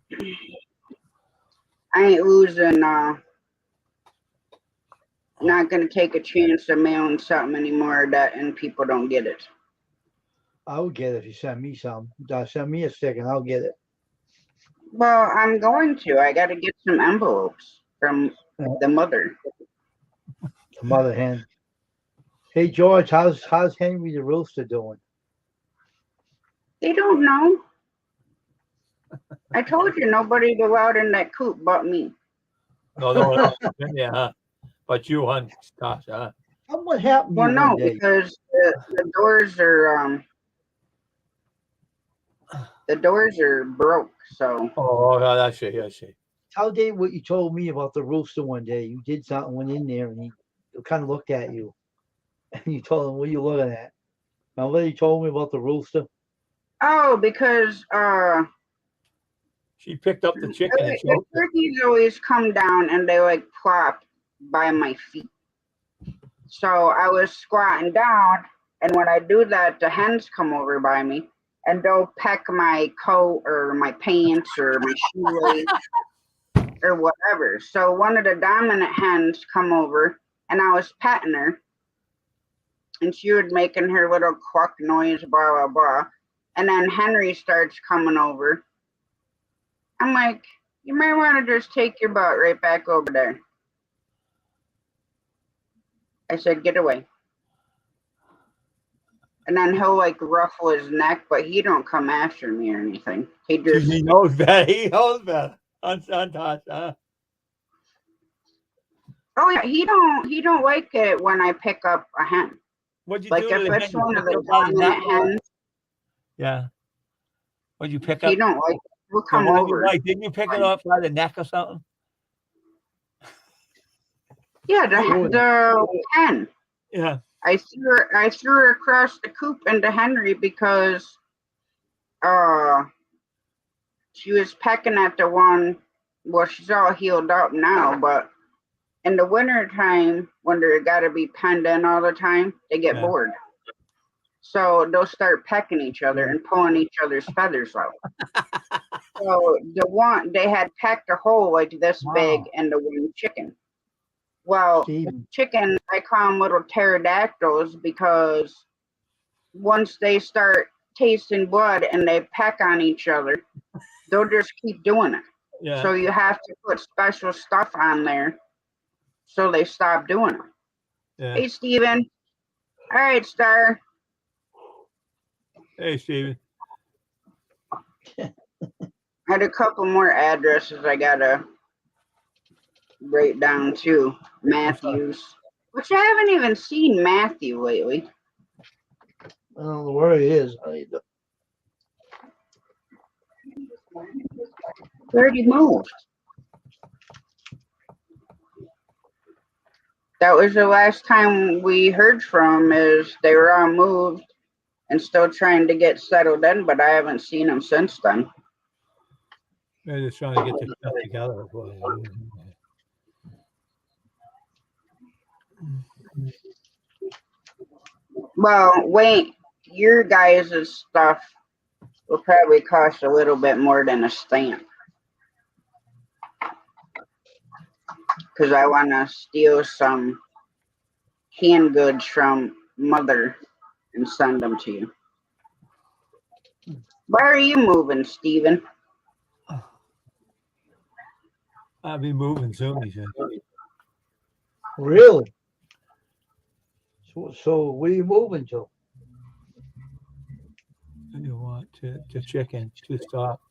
Speaker 1: ain't losing. Not gonna take a chance of mailing something anymore and people don't get it.
Speaker 3: I'll get it if you send me some. Send me a stick and I'll get it.
Speaker 1: Well, I'm going to. I got to get some envelopes from the mother.
Speaker 3: The mother hen. Hey George, how's Henry the rooster doing?
Speaker 1: They don't know. I told you nobody allowed in that coop but me.
Speaker 5: No, yeah, huh? But you, hon, gosh, huh?
Speaker 3: What happened to
Speaker 1: Well,
Speaker 3: you
Speaker 1: no,
Speaker 3: one day?
Speaker 1: because the doors are broke. So
Speaker 5: Oh, that's it. That's it.
Speaker 3: Tell Dave what you told me about the rooster one day. You did something, went in there, and he kind of looked at you, and you told him, "What are you looking at?" Now, what you told me about the rooster?
Speaker 1: because
Speaker 5: She picked up the chicken and
Speaker 1: the
Speaker 5: choked it.
Speaker 1: turkeys always come down and they like plop by my feet. So I was squatting down, and when I do that, the hens come over by me and they'll peck my coat or my pants or my shoelace or whatever. So one of the dominant hens come over and I was petting her and she was making her little cluck noise, blah, blah, blah. And then Henry starts coming over. I'm like, you might want to just take your butt right back over there. I said, get away. And then he'll like ruffle his neck, but he don't come after me or anything. He just
Speaker 5: He knows better. He knows better. Untouched, huh?
Speaker 1: oh yeah, he don't like it when I pick up a hen.
Speaker 5: What'd you
Speaker 1: Like
Speaker 5: do to
Speaker 1: if
Speaker 5: the
Speaker 1: it's
Speaker 5: hen?
Speaker 1: one of
Speaker 5: You
Speaker 1: the
Speaker 5: picked up by the neck?
Speaker 1: dominant hens,
Speaker 5: Yeah. What'd you pick
Speaker 1: he
Speaker 5: up?
Speaker 1: don't like it. He'll
Speaker 5: The
Speaker 1: come
Speaker 5: one you
Speaker 1: over.
Speaker 5: like? Didn't you pick it up by the neck or something?
Speaker 1: Yeah, the hen.
Speaker 5: Yeah.
Speaker 1: I threw her across the coop into Henry because she was pecking at the one. Well, she's all healed up now, but in the winter time when they gotta be penned in all the time, they get bored. So they'll start pecking each other and pulling each other's feathers out. So the one they had pecked a hole like this big in the one chicken. Well,
Speaker 3: Steve,
Speaker 1: chicken, I call them little pterodactyls because once they start tasting blood and they peck on each other, they'll just keep doing it.
Speaker 5: Yeah.
Speaker 1: So you have to put special stuff on there so they stop doing it.
Speaker 5: Yeah.
Speaker 1: Hey, Steven. All right, Star.
Speaker 5: Hey, Steven.
Speaker 1: I had a couple more addresses I gotta write down too. Matthews, which I haven't even seen Matthew lately.
Speaker 3: I don't know where he is.
Speaker 1: Where'd he move? That was the last time we heard from. Is they were all moved and still trying to get settled in, but I haven't seen them since then.
Speaker 5: They're just trying to get their stuff together.
Speaker 1: Well, wait, your guys' stuff will probably cost a little bit more than a stamp. Because I want to steal some canned goods from Mother and send them to you. Why are you moving, Steven?
Speaker 5: I'll be moving soon, he said.
Speaker 3: Really? So what are you moving to?
Speaker 5: You want the chicken to stop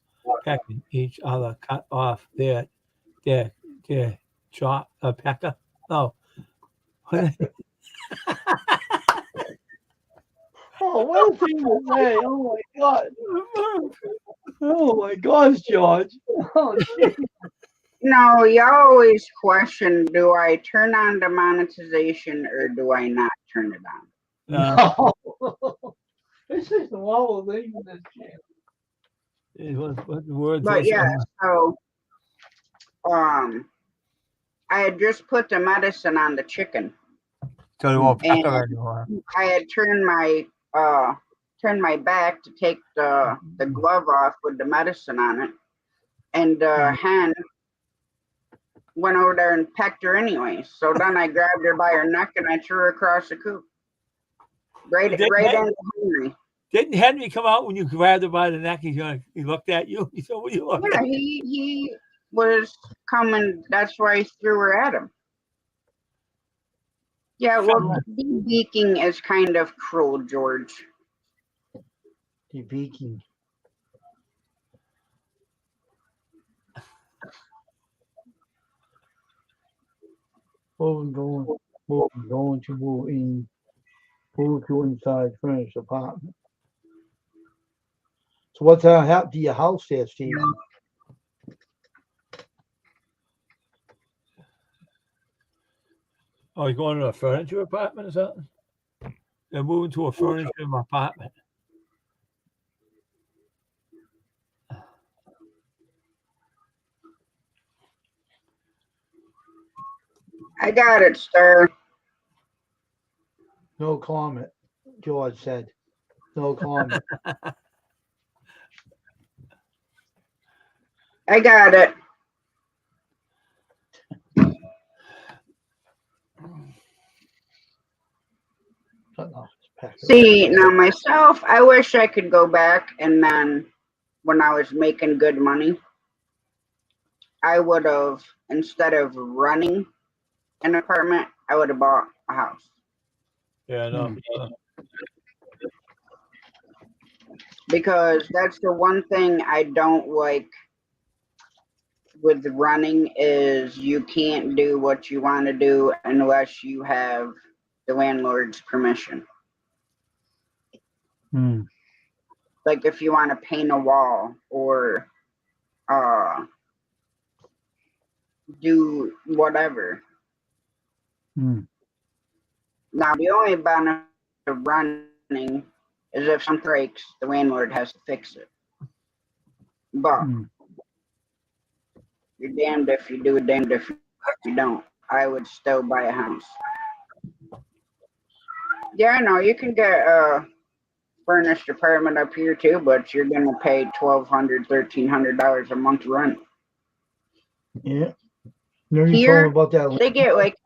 Speaker 5: pecking each other, cut off their chop pecker. No.
Speaker 3: Oh, what a thing to say! Oh my God! Oh my gosh, George! Oh shit!
Speaker 1: No, you always question, do I turn on the monetization or do I not turn it on?
Speaker 3: No. It's just a wall of things in this channel.
Speaker 5: What the words?
Speaker 1: But yeah, so I had just put the medicine on the chicken.
Speaker 5: So they won't peck
Speaker 1: And
Speaker 5: her anymore.
Speaker 1: I had turned my back to take the glove off with the medicine on it, and the hen went over there and pecked her anyway. So then I grabbed her by her neck and I threw her across the coop, right into Henry.
Speaker 5: Didn't Henry come out when you grabbed him by the neck? He looked at you. He said, "What are you looking
Speaker 1: Yeah,
Speaker 5: at?"
Speaker 1: he was coming. That's why I threw her at him. Yeah, well, beaking is kind of cruel, George.
Speaker 3: The Viking. Going to move to inside furnished apartment. So what's happened to your house there, Steve?
Speaker 5: Oh, you going to a furniture apartment or something? They're moving to a furniture apartment.
Speaker 1: I got it, sir.
Speaker 3: No comment. George said. No comment.
Speaker 1: I got it. See, now myself, I wish I could go back and then when I was making good money, I would have, instead of running an apartment, I would have bought a house.
Speaker 5: Yeah, no.
Speaker 1: Because that's the one thing I don't like with running is you can't do what you want to do unless you have the landlord's permission.
Speaker 3: Hmm.
Speaker 1: Like if you want to paint a wall or do whatever.
Speaker 3: Hmm.
Speaker 1: Now the only benefit of running is if something breaks, the landlord has to fix it. But you're damned if you do, damned if you don't. I would still buy a house. Yeah, I know you can get a furnished apartment up here too, but you're gonna pay $1,200, $1,300 a month rent.
Speaker 3: Yeah. No, you told me
Speaker 1: Here
Speaker 3: about that.
Speaker 1: they get like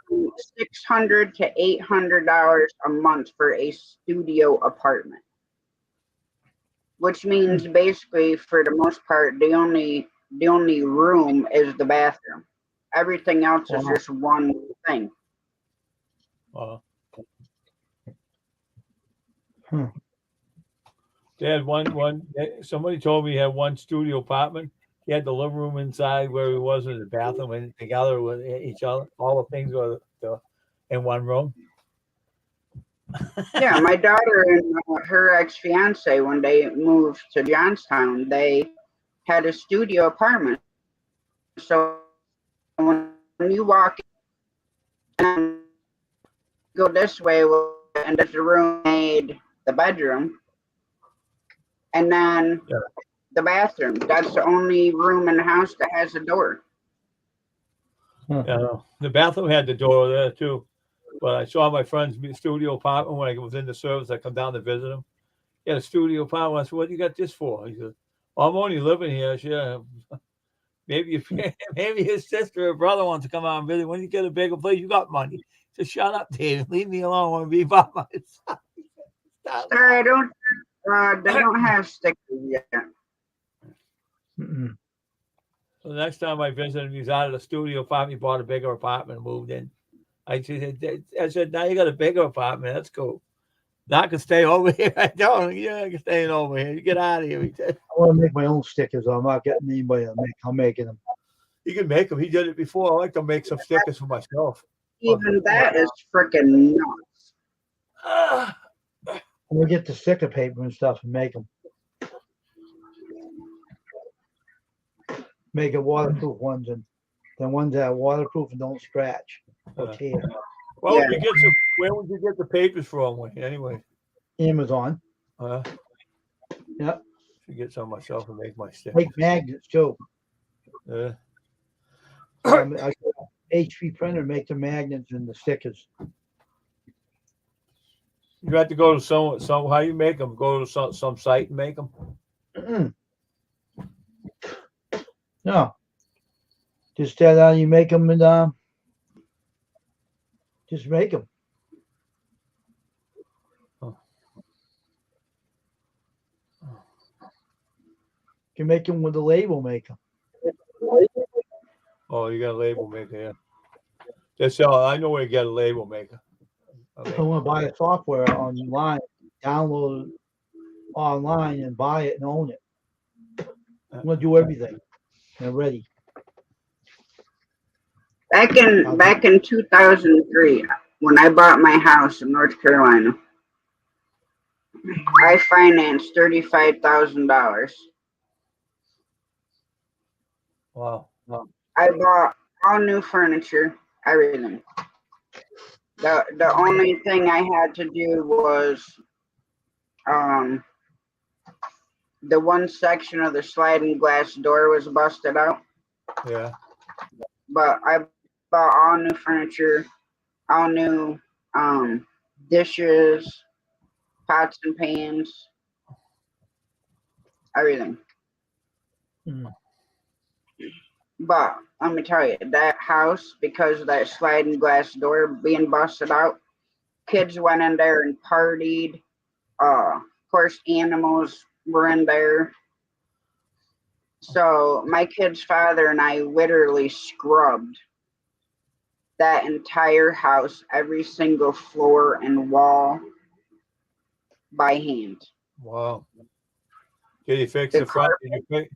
Speaker 1: $600 to $800 a month for a studio apartment, which means basically for the most part the only room is the bathroom. Everything else is just one thing.
Speaker 5: They had one. Somebody told me he had one studio apartment. He had the living room inside where he was in the bathroom, and together with each other. All the things were in one room.
Speaker 1: Yeah, my daughter and her ex-fiance, when they moved to Johnstown, they had a studio apartment. So when you walk in and go this way, and there's a room made the bedroom, and then the bathroom. That's the only room in the house that has a door.
Speaker 5: Yeah, the bathroom had the door there too. But I saw my friend's studio apartment when I was in the service. I come down to visit him. He had a studio apartment. I said, "What do you got this for?" He said, "Well, I'm only living here." Yeah, maybe his sister or brother wants to come out and visit. When you get a bigger place, you got money. Just shut up, David. Leave me alone. I want to be by myself.
Speaker 1: Sorry, I don't. They don't have stickers yet.
Speaker 5: So the next time I visited him, he was out of the studio apartment. He bought a bigger apartment and moved in. I said, now you got a bigger apartment. That's cool. Now I can stay over here. I don't. Yeah, I can stay over here. You get out of here. He said.
Speaker 3: I want to make my own stickers. I'm not getting anybody to make. I'm making them.
Speaker 5: You can make them. He did it before. I like to make some stickers for myself.
Speaker 1: Even that is freaking nuts.
Speaker 3: I'm gonna get the sticker paper and stuff and make them. Make it waterproof ones and then ones that are waterproof and don't scratch or tear.
Speaker 5: Well, yeah. Where would you get the papers from? Anyway,
Speaker 3: Amazon.
Speaker 5: Yeah. Should get some myself and make my stickers.
Speaker 3: Make magnets too.
Speaker 5: Yeah.
Speaker 3: I got HP printer, make the magnets and the stickers.
Speaker 5: You have to go to some. How you make them? Go to some site and make them.
Speaker 3: No. Just you make them and just make them. Can make them with a label maker.
Speaker 5: Oh, you got a label maker, yeah. Just sell. I know where to get a label maker.
Speaker 3: I want to buy a software online, download it online, and buy it and own it. I'm gonna do everything. And ready.
Speaker 1: Back in 2003, when I bought my house in North Carolina, I financed $35,000.
Speaker 5: Wow.
Speaker 1: I bought all new furniture, everything. The only thing I had to do was the one section of the sliding glass door was busted out.
Speaker 5: Yeah.
Speaker 1: But I bought all new furniture, all new dishes, pots and pans, everything.
Speaker 3: Mm.
Speaker 1: But let me tell you, that house, because of that sliding glass door being busted out, kids went in there and partied. Of course, animals were in there. So my kid's father and I literally scrubbed that entire house, every single floor and wall by hand.
Speaker 5: Wow. Did you fix
Speaker 1: The
Speaker 5: the front?
Speaker 1: carpet,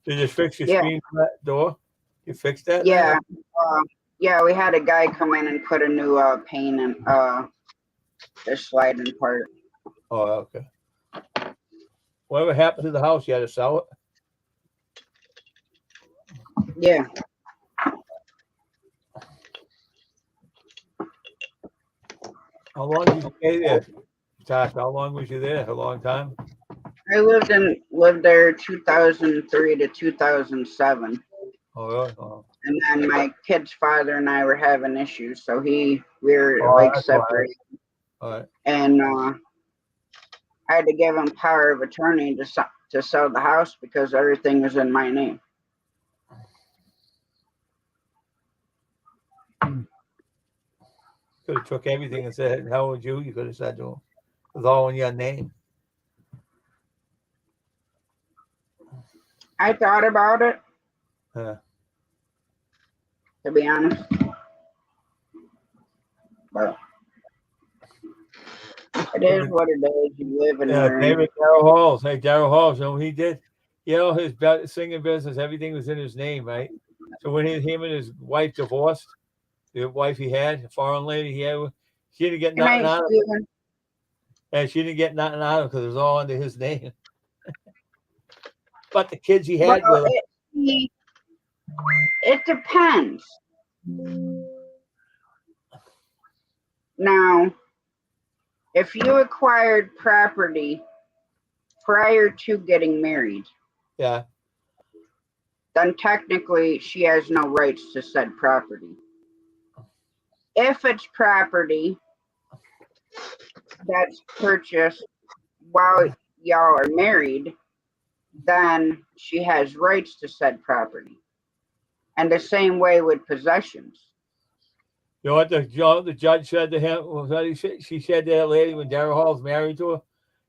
Speaker 5: Did you fix your
Speaker 1: yeah,
Speaker 5: screen for that door? You fixed that
Speaker 1: yeah,
Speaker 5: now?
Speaker 1: yeah. We had a guy come in and put a new pane in the sliding part.
Speaker 5: Oh, okay. Whatever happened to the house? You had to sell it?
Speaker 1: Yeah,
Speaker 5: How long did you stay there, Tash? How long was you there? A long time?
Speaker 1: I lived there 2003 to 2007,
Speaker 5: Oh, really? Oh,
Speaker 1: and then my kid's father and I were having issues, so we were
Speaker 5: oh
Speaker 1: like
Speaker 5: that's all right.
Speaker 1: separated,
Speaker 5: All right.
Speaker 1: and I had to give him power of attorney to sell the house because everything was in my name.
Speaker 5: Could have took everything and said, "How would you?" You could have said to him, "It's all in your name."
Speaker 1: I thought about it,
Speaker 5: Yeah.
Speaker 1: to be honest, but it is what it is. You live and
Speaker 5: Yeah,
Speaker 1: learn.
Speaker 5: David Darrell Halls. Hey, Darrell Halls. You know, he did. You know, his singing business, everything was in his name, right? So when him and his wife divorced, the wife he had, a foreign lady he had, she didn't get
Speaker 1: Good
Speaker 5: nothing
Speaker 1: night,
Speaker 5: out of it.
Speaker 1: Stephen.
Speaker 5: And she didn't get nothing out of it because it was all under his name. But the kids he
Speaker 1: Well,
Speaker 5: had with him,
Speaker 1: it depends. Now, if you acquired property prior to getting married,
Speaker 5: yeah,
Speaker 1: then technically she has no rights to said property. If it's property that's purchased while y'all are married, then she has rights to said property. And the same way with possessions.
Speaker 5: you know what the judge said to him? What he said? She said to that lady when Darrell Hall's married to her,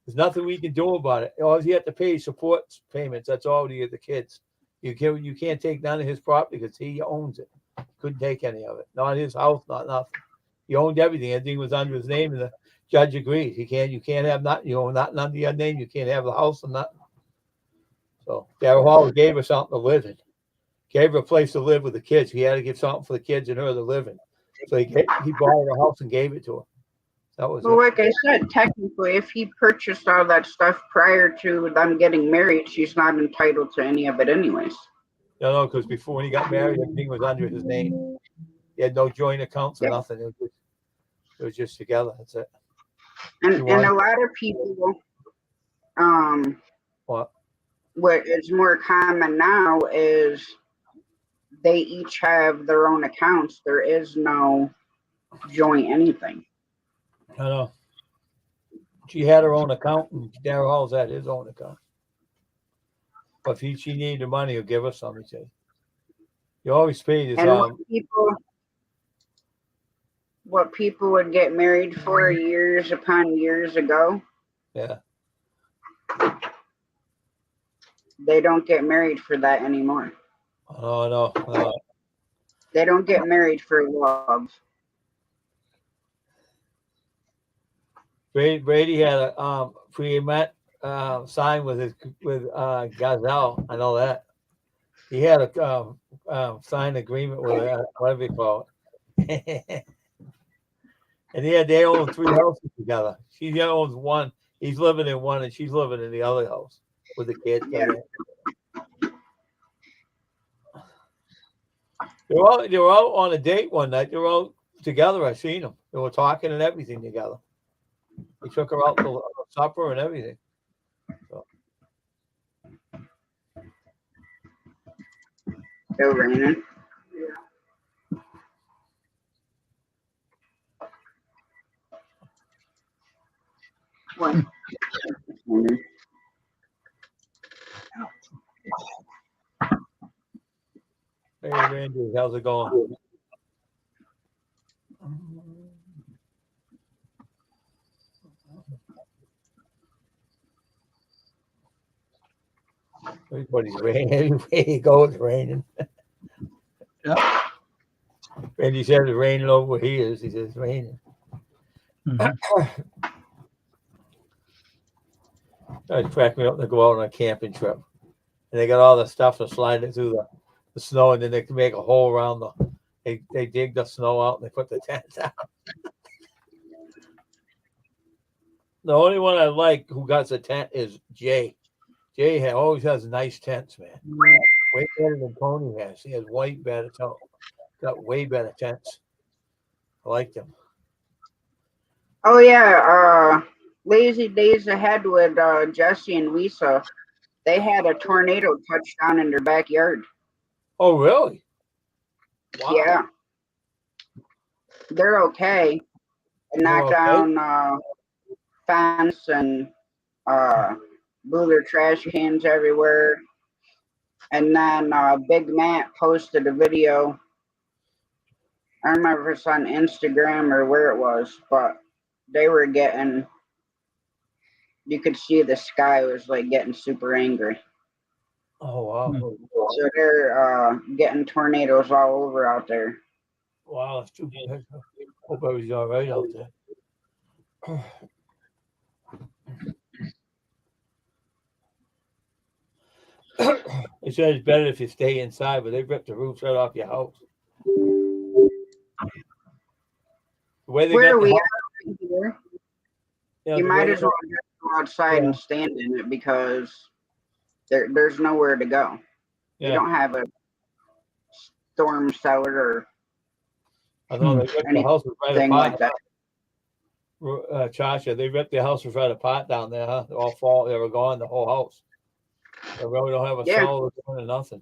Speaker 5: "There's nothing we can do about it. All he had to pay is support payments. That's all to the kids. You can't take none of his property because he owns it. Couldn't take any of it. Not his house, not nothing. He owned everything. Everything was under his name, and the judge agreed. You can't have nothing. You own nothing under your name. You can't have the house and nothing. So Darrell Hall gave her something to live in. Gave her a place to live with the kids. He had to give something for the kids and her to live in. So he bought her a house and gave it to her. That was
Speaker 1: Well,
Speaker 5: it.
Speaker 1: like I said, technically, if he purchased all that stuff prior to them getting married, she's not entitled to any of it, anyways.
Speaker 5: No, because before when he got married, everything was under his name. He had no joint accounts or
Speaker 1: Yeah.
Speaker 5: nothing. It was just together. That's it.
Speaker 1: And a lot of people,
Speaker 5: What?
Speaker 1: what is more common now is they each have their own accounts. There is no joint anything.
Speaker 5: I know. She had her own account, and Darrell Hall's had his own account. But if she needed the money, he'll give her some. He said. You always paid his
Speaker 1: And what people would get married for years upon years ago,
Speaker 5: yeah.
Speaker 1: They don't get married for that anymore.
Speaker 5: Oh no.
Speaker 1: They don't get married for love.
Speaker 5: Brady had a pre-met sign with Gazelle. I know that. He had a signed agreement with whatever you call it. And they own 3 houses together. She owns one. He's living in one, and she's living in the other house with the kids.
Speaker 1: Yeah.
Speaker 5: They were out on a date one night. They were out together. I seen them. They were talking and everything together. He took her out to supper and everything. So.
Speaker 1: Still raining.
Speaker 4: What?
Speaker 5: Hey, Randy, how's it going? Everybody's raining. Everywhere you go, it's raining.
Speaker 3: Yeah.
Speaker 5: Randy said it's raining over where he is. He says it's raining.
Speaker 3: Mhm.
Speaker 5: It cracked me up to go out on a camping trip. And they got all the stuff to slide it through the snow, and then they can make a hole around they dig the snow out and they put the tents out. The only one I like who got the tent is Jay. Jay always has nice tents, man. Way better than Tony has. He has got way better tents. I like them.
Speaker 1: Oh yeah, Lazy Days Ahead with Jesse and Lisa. They had a tornado touch down in their backyard.
Speaker 5: Oh, really? Wow.
Speaker 1: Yeah. They're okay. It knocked down fence and blew their trash cans everywhere. And then Big Matt posted a video. I don't remember if it's on Instagram or where it was, but they were getting, you could see the sky was like getting super angry.
Speaker 5: Oh, wow.
Speaker 1: So they're getting tornadoes all over out there.
Speaker 5: Wow, that's too bad. Hope everybody's all right out there. They said it's better if you stay inside, but they ripped the roofs right off your house. The way they
Speaker 1: Where
Speaker 5: got
Speaker 1: we
Speaker 5: the
Speaker 1: are here,
Speaker 5: house,
Speaker 1: you might as well just go outside and stand in it because there's nowhere to go. You don't have a storm cellar or
Speaker 5: I know they ripped the house right
Speaker 1: anything
Speaker 5: apart.
Speaker 1: like that.
Speaker 5: Chacha, they ripped the house right apart down there, huh? They all fall. They were gone, the whole house. They really don't have a cellar or nothing.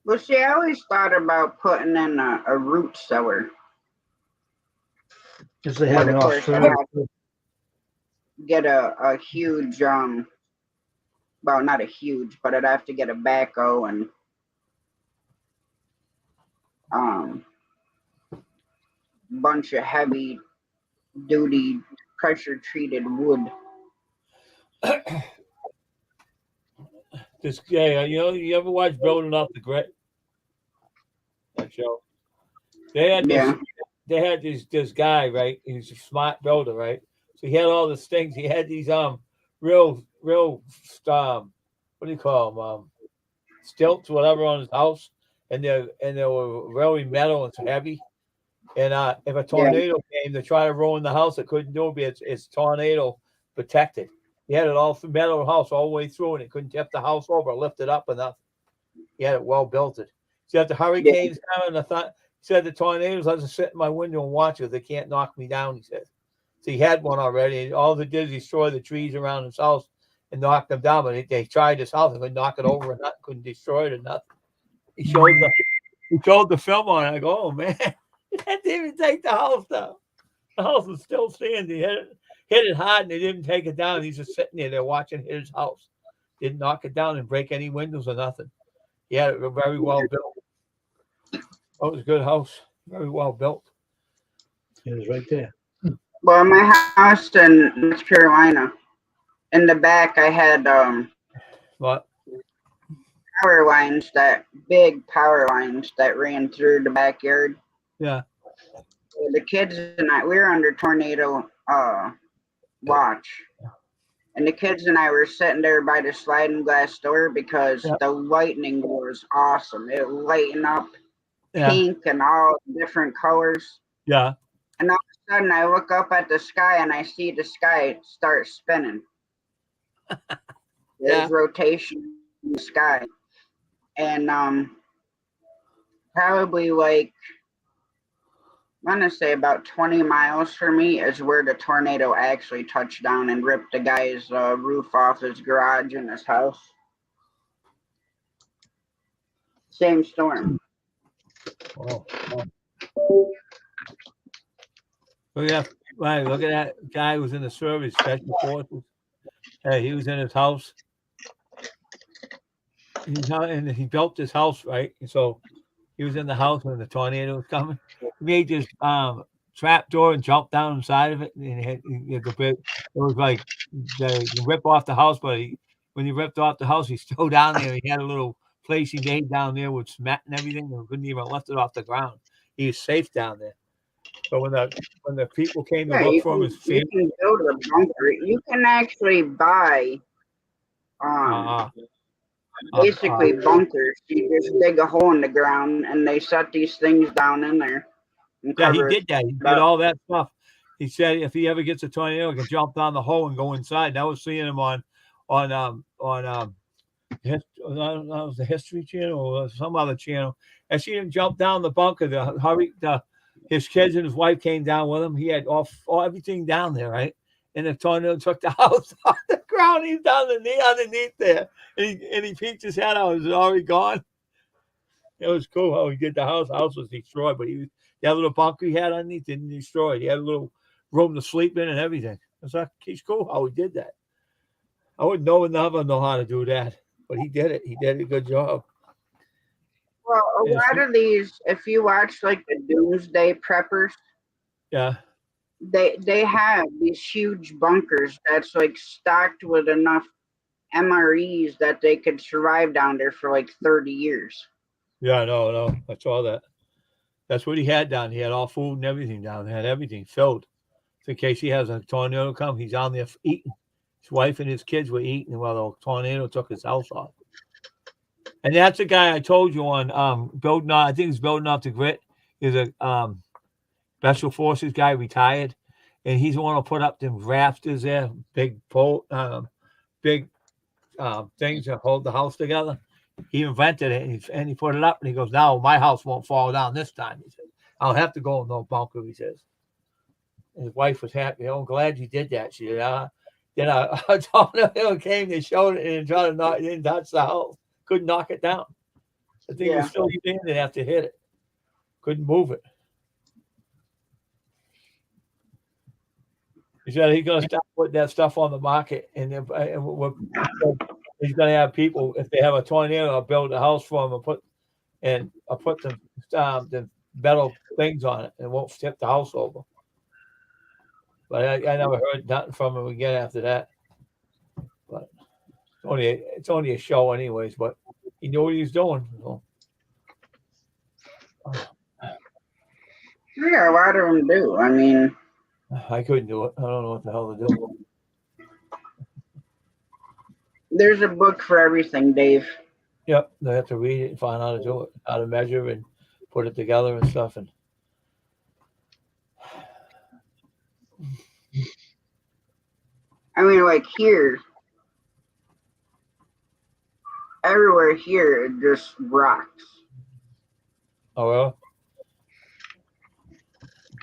Speaker 1: Well, see, I always thought about putting in a root cellar.
Speaker 3: Because they have
Speaker 1: But
Speaker 3: it
Speaker 1: of
Speaker 3: all
Speaker 1: course, I have to get a huge, well, not a huge, but I'd have to get a backhoe and bunch of heavy duty pressure treated wood.
Speaker 5: This guy, you ever watch Building Up the Grit? That show. They had this guy, right? He's a smart builder, right? So he had all these things. He had these real what do you call them? Stilts, whatever, on his house, and they were really metal and heavy. And if a tornado came to try to ruin the house, it couldn't do it because it's tornado protected. He had it all metal house all the way through, and it couldn't tip the house over, lift it up, or nothing. He had it well built. So if the hurricanes come, and he said the tornadoes, I just sit in my window and watch it. They can't knock me down, he said. So he had one already. And all they did is destroy the trees around his house and knock them down. But they tried his house and could knock it over and nothing, couldn't destroy it or nothing. He showed the film on it. I go, oh man, that didn't even take the house down. The house was still standing. Hit it hard and they didn't take it down. He's just sitting there watching his house. Didn't knock it down and break any windows or nothing. He had it very well built. Oh, it was a good house. Very well built.
Speaker 3: It was right there.
Speaker 1: Well, my house in North Carolina, in the back, I had
Speaker 5: What?
Speaker 1: power lines, that big power lines that ran through the backyard.
Speaker 5: Yeah.
Speaker 1: The kids and I, we were under tornado watch, and the kids and I were sitting there by the sliding glass door because
Speaker 5: Yeah.
Speaker 1: the lightning was awesome. It lightened up
Speaker 5: Yeah.
Speaker 1: pink and all different colors.
Speaker 5: Yeah.
Speaker 1: And all of a sudden, I look up at the sky and I see the sky start spinning. There's
Speaker 5: Yeah.
Speaker 1: rotation in the sky, and probably like I want to say about 20 miles from me is where the tornado actually touched down and ripped the guy's roof off his garage and his house. Same storm.
Speaker 5: Oh. Oh yeah. Right. Look at that guy who was in the service, special forces. Hey, he was in his house. And he built this house, right? And so he was in the house when the tornado was coming. He made this trap door and jumped down inside of it. And it was like the rip off the house, but when he ripped off the house, he's still down there. He had a little place he made down there with cement and everything, and couldn't even lift it off the ground. He was safe down there. So when the people came to
Speaker 1: Yeah,
Speaker 5: look for him, his
Speaker 1: you
Speaker 5: family.
Speaker 1: can build a bunker. You can actually buy basically bunkers. You just dig a hole in the ground and they set these things down in there. And
Speaker 5: Yeah, he
Speaker 1: cover
Speaker 5: did that. He did all that stuff. He said if he ever gets a tornado, he can jump down the hole and go inside. And I was seeing him on I don't know, it was the History Channel or some other channel. I seen him jump down the bunker. His kids and his wife came down with him. He had all everything down there, right? And the tornado took the house off the ground. He's down underneath there, and he peeked his head out. It was already gone. It was cool how he did the house. The house was destroyed, but that little bunker he had underneath didn't destroy it. He had a little room to sleep in and everything. It's like he's cool how he did that. I would never know how to do that, but he did it. He did a good job.
Speaker 1: Well, a lot of these, if you watch like the Doomsday Preppers,
Speaker 5: yeah,
Speaker 1: they have these huge bunkers that's like stocked with enough MREs that they could survive down there for like 30 years.
Speaker 5: Yeah, no, I saw that. That's what he had down. He had all food and everything down there. Had everything filled. So in case he has a tornado come, he's down there eating. His wife and his kids were eating while the tornado took his house off. And that's the guy I told you on building. I think he's building off the grit. He's a special forces guy, retired, and he's the one who put up them rafters there, big big things that hold the house together. He invented it and he put it up and he goes, now my house won't fall down this time. He says, I don't have to go in no bunker, he says. And his wife was happy. Oh, I'm glad you did that. She said, then a tornado came, they showed it and tried to knock it in, touch the house. Couldn't knock it down. The thing was still standing after hit it. Couldn't move it. He said he's going to stop putting that stuff on the market, and he's going to have people, if they have a tornado, I'll build a house for them and I'll put the metal things on it, and it won't tip the house over. But I never heard nothing from him again after that. But it's only a show, anyways. But he knew what he was doing. So.
Speaker 1: Yeah, a lot of them do. I mean,
Speaker 5: I couldn't do it. I don't know what the hell to do.
Speaker 1: There's a book for everything, Dave.
Speaker 5: Yep, they have to read it and find out how to do it, how to measure and put it together and stuff. And
Speaker 1: I mean, like here, everywhere here, it just rocks.
Speaker 5: Oh well.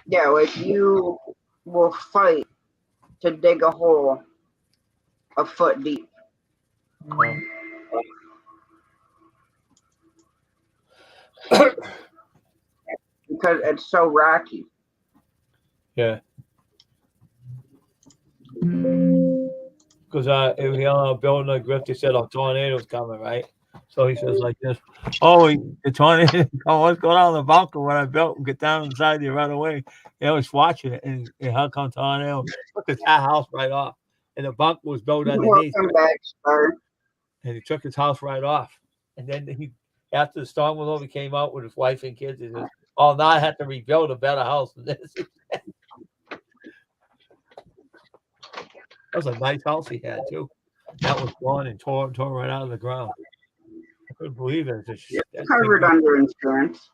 Speaker 1: Yeah, like you will fight to dig a hole a foot deep.
Speaker 5: Oh.
Speaker 1: Because it's so rocky.
Speaker 5: Yeah. Because if you're building a grip, they said a tornado's coming, right? So he says like this, the tornado, let's go down the bunker when I built and get down inside there right away. I was watching it, and how come tornado? Look at that house right off. and the bunk was built underneath.
Speaker 1: Welcome back, Star.
Speaker 5: And he took his house right off. And then after the storm was over, he came out with his wife and kids. He says, "Oh, now I have to rebuild a better house than this." That was a nice house he had too. That was gone and torn right out of the ground. I couldn't believe it.
Speaker 1: It's covered under insurance.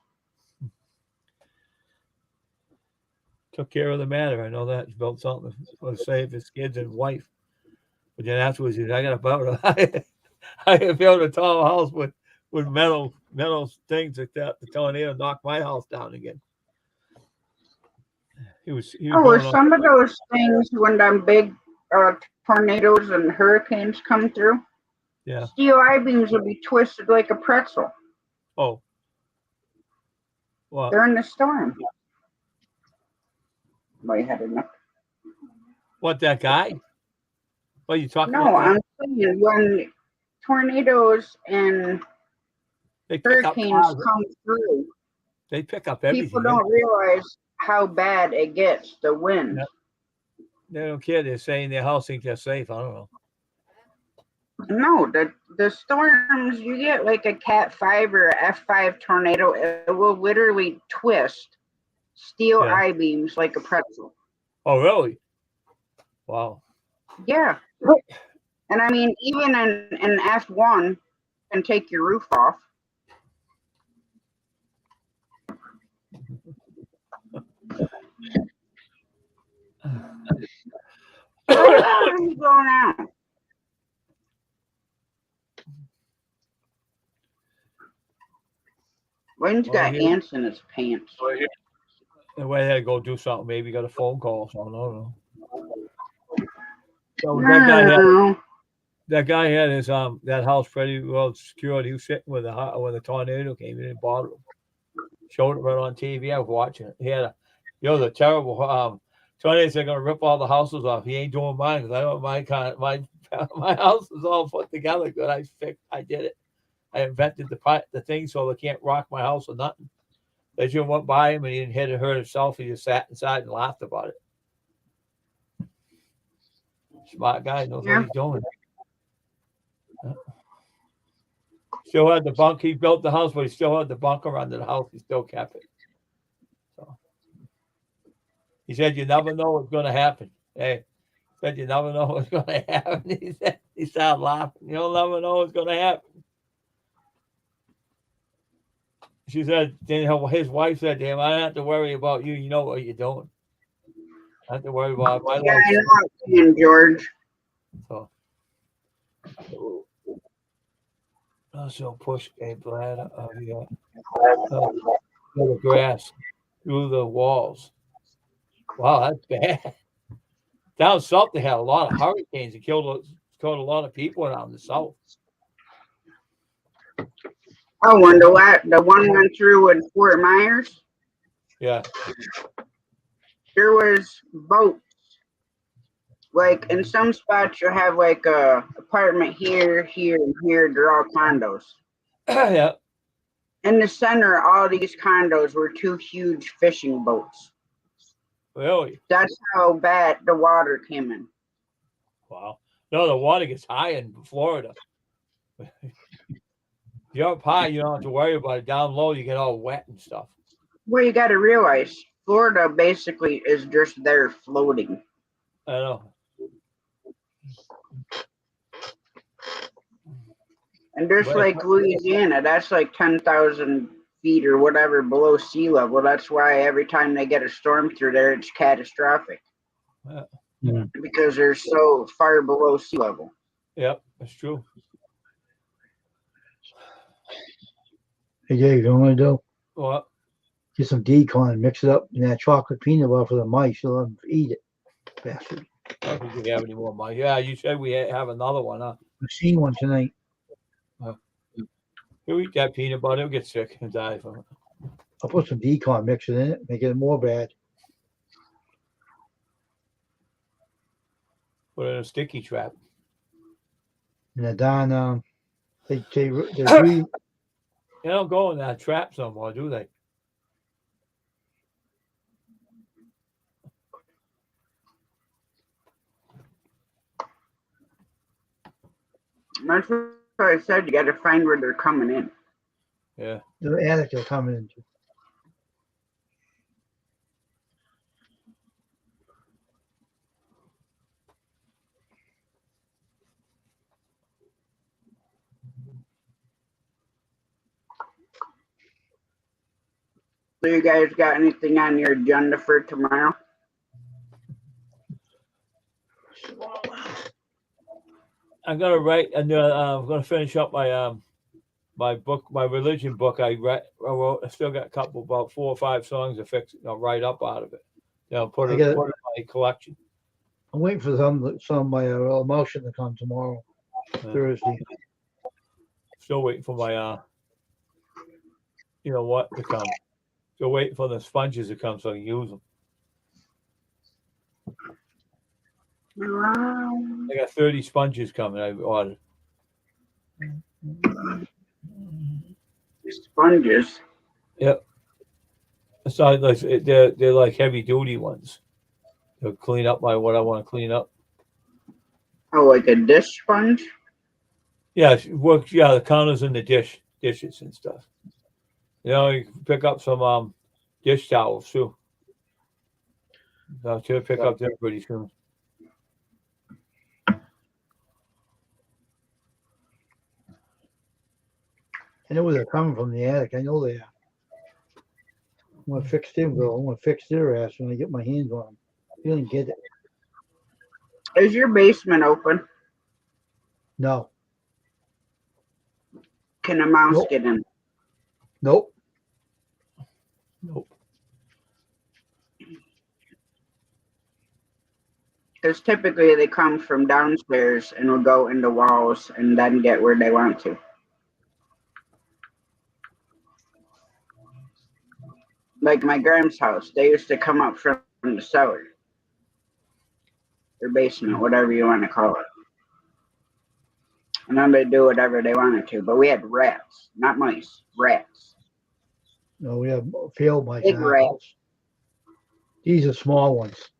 Speaker 5: Took care of the matter. I know that. He built something to save his kids and wife. But then afterwards, he said, "I got to build I built a tall house with metal things like that. The tornado knocked my house down again." He was
Speaker 1: Some of those things when them big tornadoes and hurricanes come through,
Speaker 5: yeah,
Speaker 1: steel I-beams will be twisted like a pretzel.
Speaker 5: Oh, what?
Speaker 1: During the storm. Well, you had enough.
Speaker 5: What, that guy? What are you talking
Speaker 1: No,
Speaker 5: about?
Speaker 1: I'm saying when tornadoes and hurricanes come through,
Speaker 5: they pick up everything.
Speaker 1: People don't realize how bad it gets, the wind.
Speaker 5: Yeah. They don't care. They're saying their house thinks they're safe. I don't know.
Speaker 1: No, the storms, you get like a Cat 5 or F5 tornado, it will literally twist steel I-beams like a pretzel.
Speaker 5: Oh, really? Wow.
Speaker 1: Yeah. And I mean, even an F1 can take your roof off. Where are you going out? Wayne's got ants in his pants.
Speaker 5: The way they had to go do something, maybe got a phone call or something. I don't know. So that guy had his that house pretty well secured. He was sitting when the tornado came in and bought it. Showed it right on TV. I was watching it. He had the terrible tornadoes are gonna rip all the houses off. He ain't doing mine because I don't my house is all put together good. I did it. I invented the thing so they can't rock my house or nothing. They just went by him and he didn't hurt himself. He just sat inside and laughed about it. Smart guy, knows what he's doing. Still had the bunk. He built the house, but he still had the bunker under the house. He still kept it. So he said, "You never know what's going to happen." Hey, he said, "You never know what's going to happen." He started laughing. "You'll never know what's going to happen." She said, then his wife said to him, "I don't have to worry about you. You know what you're doing. I have to worry about my life."
Speaker 1: Yeah, I know, George.
Speaker 5: So, also push a bladder of the grass through the walls. Wow, that's bad. Down south, they had a lot of hurricanes. It killed a lot of people down the south.
Speaker 1: I wonder what the one went through in Fort Myers.
Speaker 5: Yeah.
Speaker 1: There was boats. Like in some spots, you have like a apartment here, here, and here. They're all condos.
Speaker 5: Yeah.
Speaker 1: In the center, all these condos were two huge fishing boats.
Speaker 5: Really?
Speaker 1: That's how bad the water came in.
Speaker 5: Wow. No, the water gets high in Florida. You're up high, you don't have to worry about it. Down low, you get all wet and stuff.
Speaker 1: Well, you got to realize Florida basically is just there floating.
Speaker 5: I know.
Speaker 1: And just like Louisiana, that's like 10,000 feet or whatever below sea level. That's why every time they get a storm through there, it's catastrophic.
Speaker 5: Yeah.
Speaker 1: Because they're so far below sea level.
Speaker 5: Yep, that's true.
Speaker 3: Hey, Dave, you know what I'm going to do?
Speaker 5: What?
Speaker 3: Get some decon, mix it up in that chocolate peanut butter for the mice. You'll let them eat it. Bastard.
Speaker 5: I don't think we have any more mice. Yeah, you said we have another one, huh?
Speaker 3: I've seen one tonight.
Speaker 5: He'll eat that peanut butter. He'll get sick and die from it.
Speaker 3: I'll put some decon mixer in it, make it more bad.
Speaker 5: Put it in a sticky trap.
Speaker 3: And they're down, they
Speaker 5: don't go in that trap no more, do they?
Speaker 1: That's what I said. You got to find where they're coming in.
Speaker 5: Yeah.
Speaker 3: The attic they're coming into.
Speaker 1: So you guys got anything on your agenda for tomorrow?
Speaker 5: I'm gonna write. I'm gonna finish up my book, my religion book. I wrote. I still got a couple, about 4 or 5 songs to fix. Write up out of it. Put it in my collection.
Speaker 3: I'm waiting for some of my emotion to come tomorrow, Thursday.
Speaker 5: Still waiting for my what to come. Still waiting for the sponges to come so I can use them. I got 30 sponges coming. I ordered.
Speaker 1: Sponges.
Speaker 5: Yep. It's not like they're like heavy duty ones. They'll clean up what I want to clean up.
Speaker 1: Oh, like a dish sponge?
Speaker 5: Yeah, it works. Yeah, the counters and the dishes and stuff. You can pick up some dish towels too. I'll pick up them pretty soon.
Speaker 3: I know where they're coming from, the attic. I know they are. I'm gonna fix them, girl. I'm gonna fix their ass when I get my hands on them. You didn't get it.
Speaker 1: Is your basement open?
Speaker 3: No.
Speaker 1: Can a mouse
Speaker 3: Nope.
Speaker 1: get in?
Speaker 3: Nope.
Speaker 5: Nope.
Speaker 1: Because typically they come from downstairs and will go into walls and then get where they want to. Like my grandma's house, they used to come up from the cellar. Or basement, whatever you want to call it. And then they do whatever they wanted to. But we had rats, not mice, rats.
Speaker 3: No, we have field mice.
Speaker 1: Big rats.
Speaker 3: These are small ones.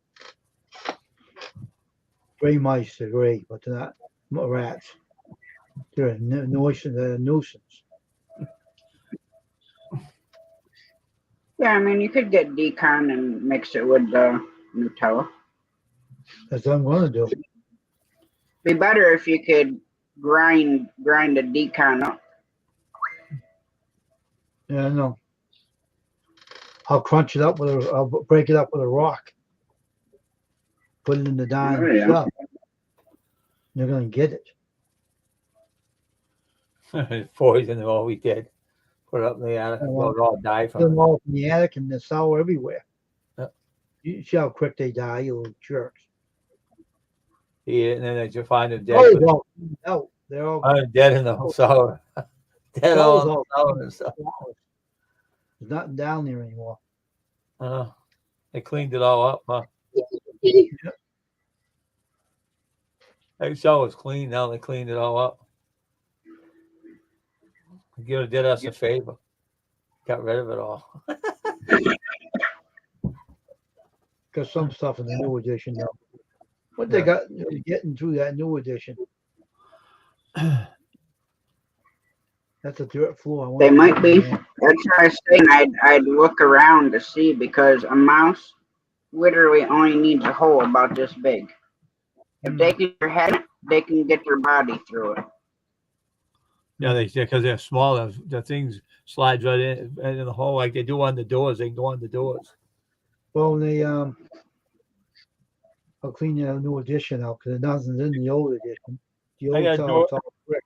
Speaker 3: Gray mice are gray, but they're not rats. They're a nuisance.
Speaker 1: Yeah, I mean, you could get decon and mix it with Nutella.
Speaker 3: That's what I'm going to do.
Speaker 1: Be better if you could grind the decon up.
Speaker 3: Yeah, I know. I'll crunch it up I'll break it up with a rock. Put it in the dime stuff. They're going to get
Speaker 5: it. Poison, all we did. Put it up in the attic. Well, it all die from
Speaker 3: them all in the attic and they're sour everywhere.
Speaker 5: Yeah.
Speaker 3: You see how quick they die, you little jerks.
Speaker 5: Yeah, and then they just find them dead.
Speaker 3: Oh, no. They're all
Speaker 5: dead in the sour. Dead all sour and stuff.
Speaker 3: There's nothing down there anymore.
Speaker 5: They cleaned it all up, huh?
Speaker 3: Yeah.
Speaker 5: That show was clean. Now they cleaned it all up. Did us a favor. Got rid of it all.
Speaker 3: Got some stuff in the new edition, though. What they got getting through that new edition? That's a dirt floor.
Speaker 1: They might be. That's what I was saying. I'd look around to see because a mouse literally only needs a hole about this big. If they get their head, they can get their body through it.
Speaker 5: Yeah, because they're small. The things slides right in the hole like they do on the doors. They can go on the doors.
Speaker 3: Well, they I'll clean the new edition out because nothing's in the old edition. The old all brick.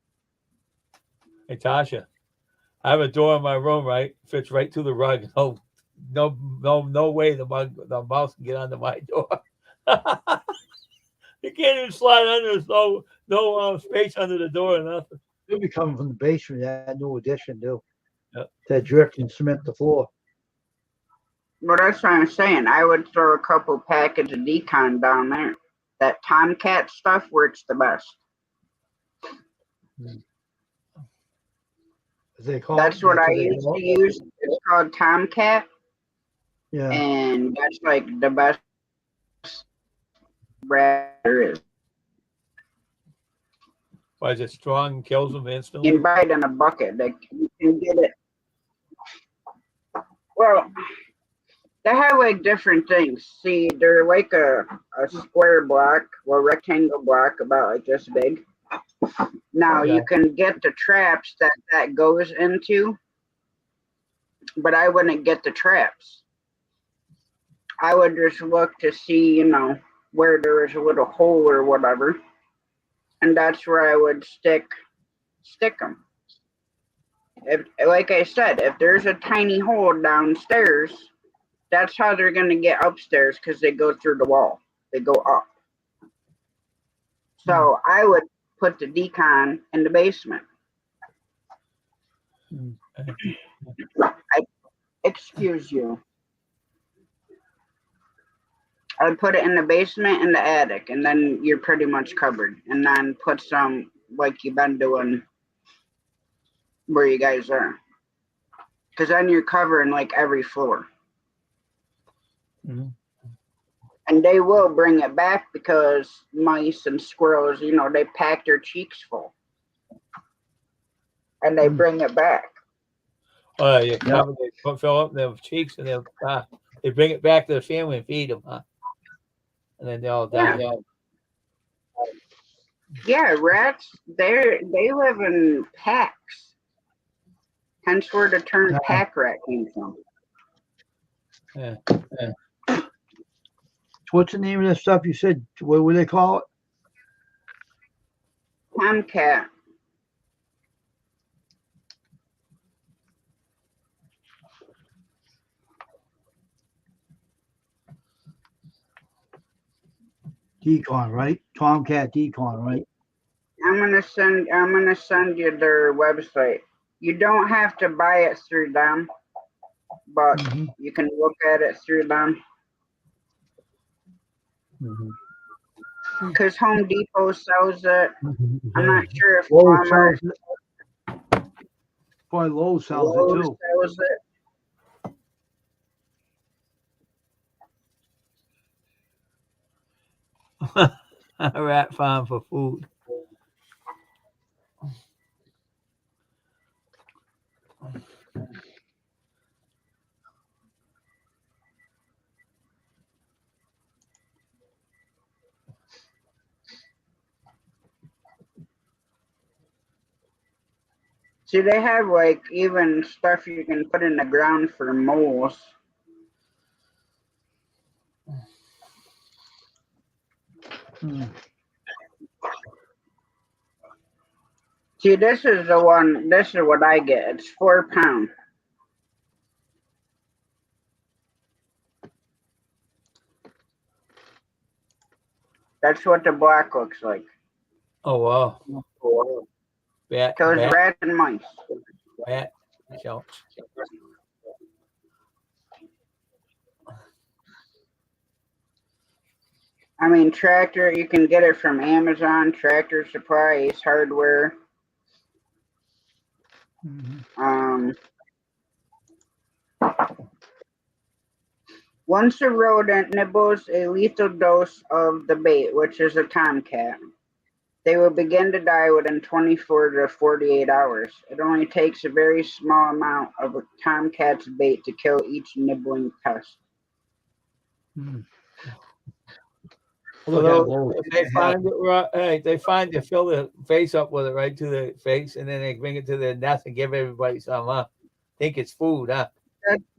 Speaker 5: Hey Tasha, I have a door in my room. Right, fits right through the rug. No way the mouse can get onto my door. You can't even slide under. There's no space under the door or nothing.
Speaker 3: They'll be coming from the basement. That new edition, too.
Speaker 5: Yep.
Speaker 3: That jerk can cement the floor.
Speaker 1: Well, that's what I'm saying. I would throw a couple packets of decon down there. That Tomcat stuff works the best. That's what I used to use. It's called Tomcat.
Speaker 3: Yeah.
Speaker 1: And that's like the best rat there is.
Speaker 5: Why is it strong and kills them
Speaker 1: You
Speaker 5: instantly?
Speaker 1: can buy it in a bucket. Like, you can get it. Well, they have like different things. See, they're like a square block, well, rectangle block about like this big. Now
Speaker 5: Yeah.
Speaker 1: you can get the traps that goes into, but I wouldn't get the traps. I would just look to see, you know, where there is a little hole or whatever, and that's where I would stick them. If, like I said, if there's a tiny hole downstairs, that's how they're gonna get upstairs because they go through the wall. They go up. So I would put the decon in the basement. Excuse you. I would put it in the basement and the attic, and then you're pretty much covered. And then put some like you've been doing where you guys are, because then you're covering like every floor.
Speaker 5: Mm-hmm.
Speaker 1: And they will bring it back because mice and squirrels, you know, they pack their cheeks full, and they bring it back.
Speaker 5: Oh, you cover, they fill up their cheeks, and they bring it back to the family and feed them, huh? And then they all die.
Speaker 1: Yeah, rats. They live in packs. Hence where the term pack rat came from.
Speaker 5: Yeah.
Speaker 3: What's the name of that stuff you said? What would they call it?
Speaker 1: Tomcat.
Speaker 3: Decon, right? Tomcat Decon, right?
Speaker 1: I'm gonna send you their website. You don't have to buy it through them, but you can look at it through them. Because Home Depot sells it. I'm not sure if Walmart
Speaker 3: Probably Lowe's sells it too.
Speaker 1: sells it.
Speaker 5: A rat farm for food.
Speaker 1: See, they have like even stuff you can put in the ground for moles. See, this is the one. This is what I get. It's £4. That's what the block looks like.
Speaker 5: Oh wow! Bat,
Speaker 1: So it's rats and mice.
Speaker 5: Bat shells.
Speaker 1: I mean, Tractor. You can get it from Amazon, Tractor Supply, Ace Hardware. Once a rodent nibbles a lethal dose of the bait, which is a tomcat, they will begin to die within 24 to 48 hours. It only takes a very small amount of a tomcat's bait to kill each nibbling pest.
Speaker 5: So they find it, they find you fill the face up with it right to the face, and then they bring it to their nest and give everybody some. Think it's food, huh?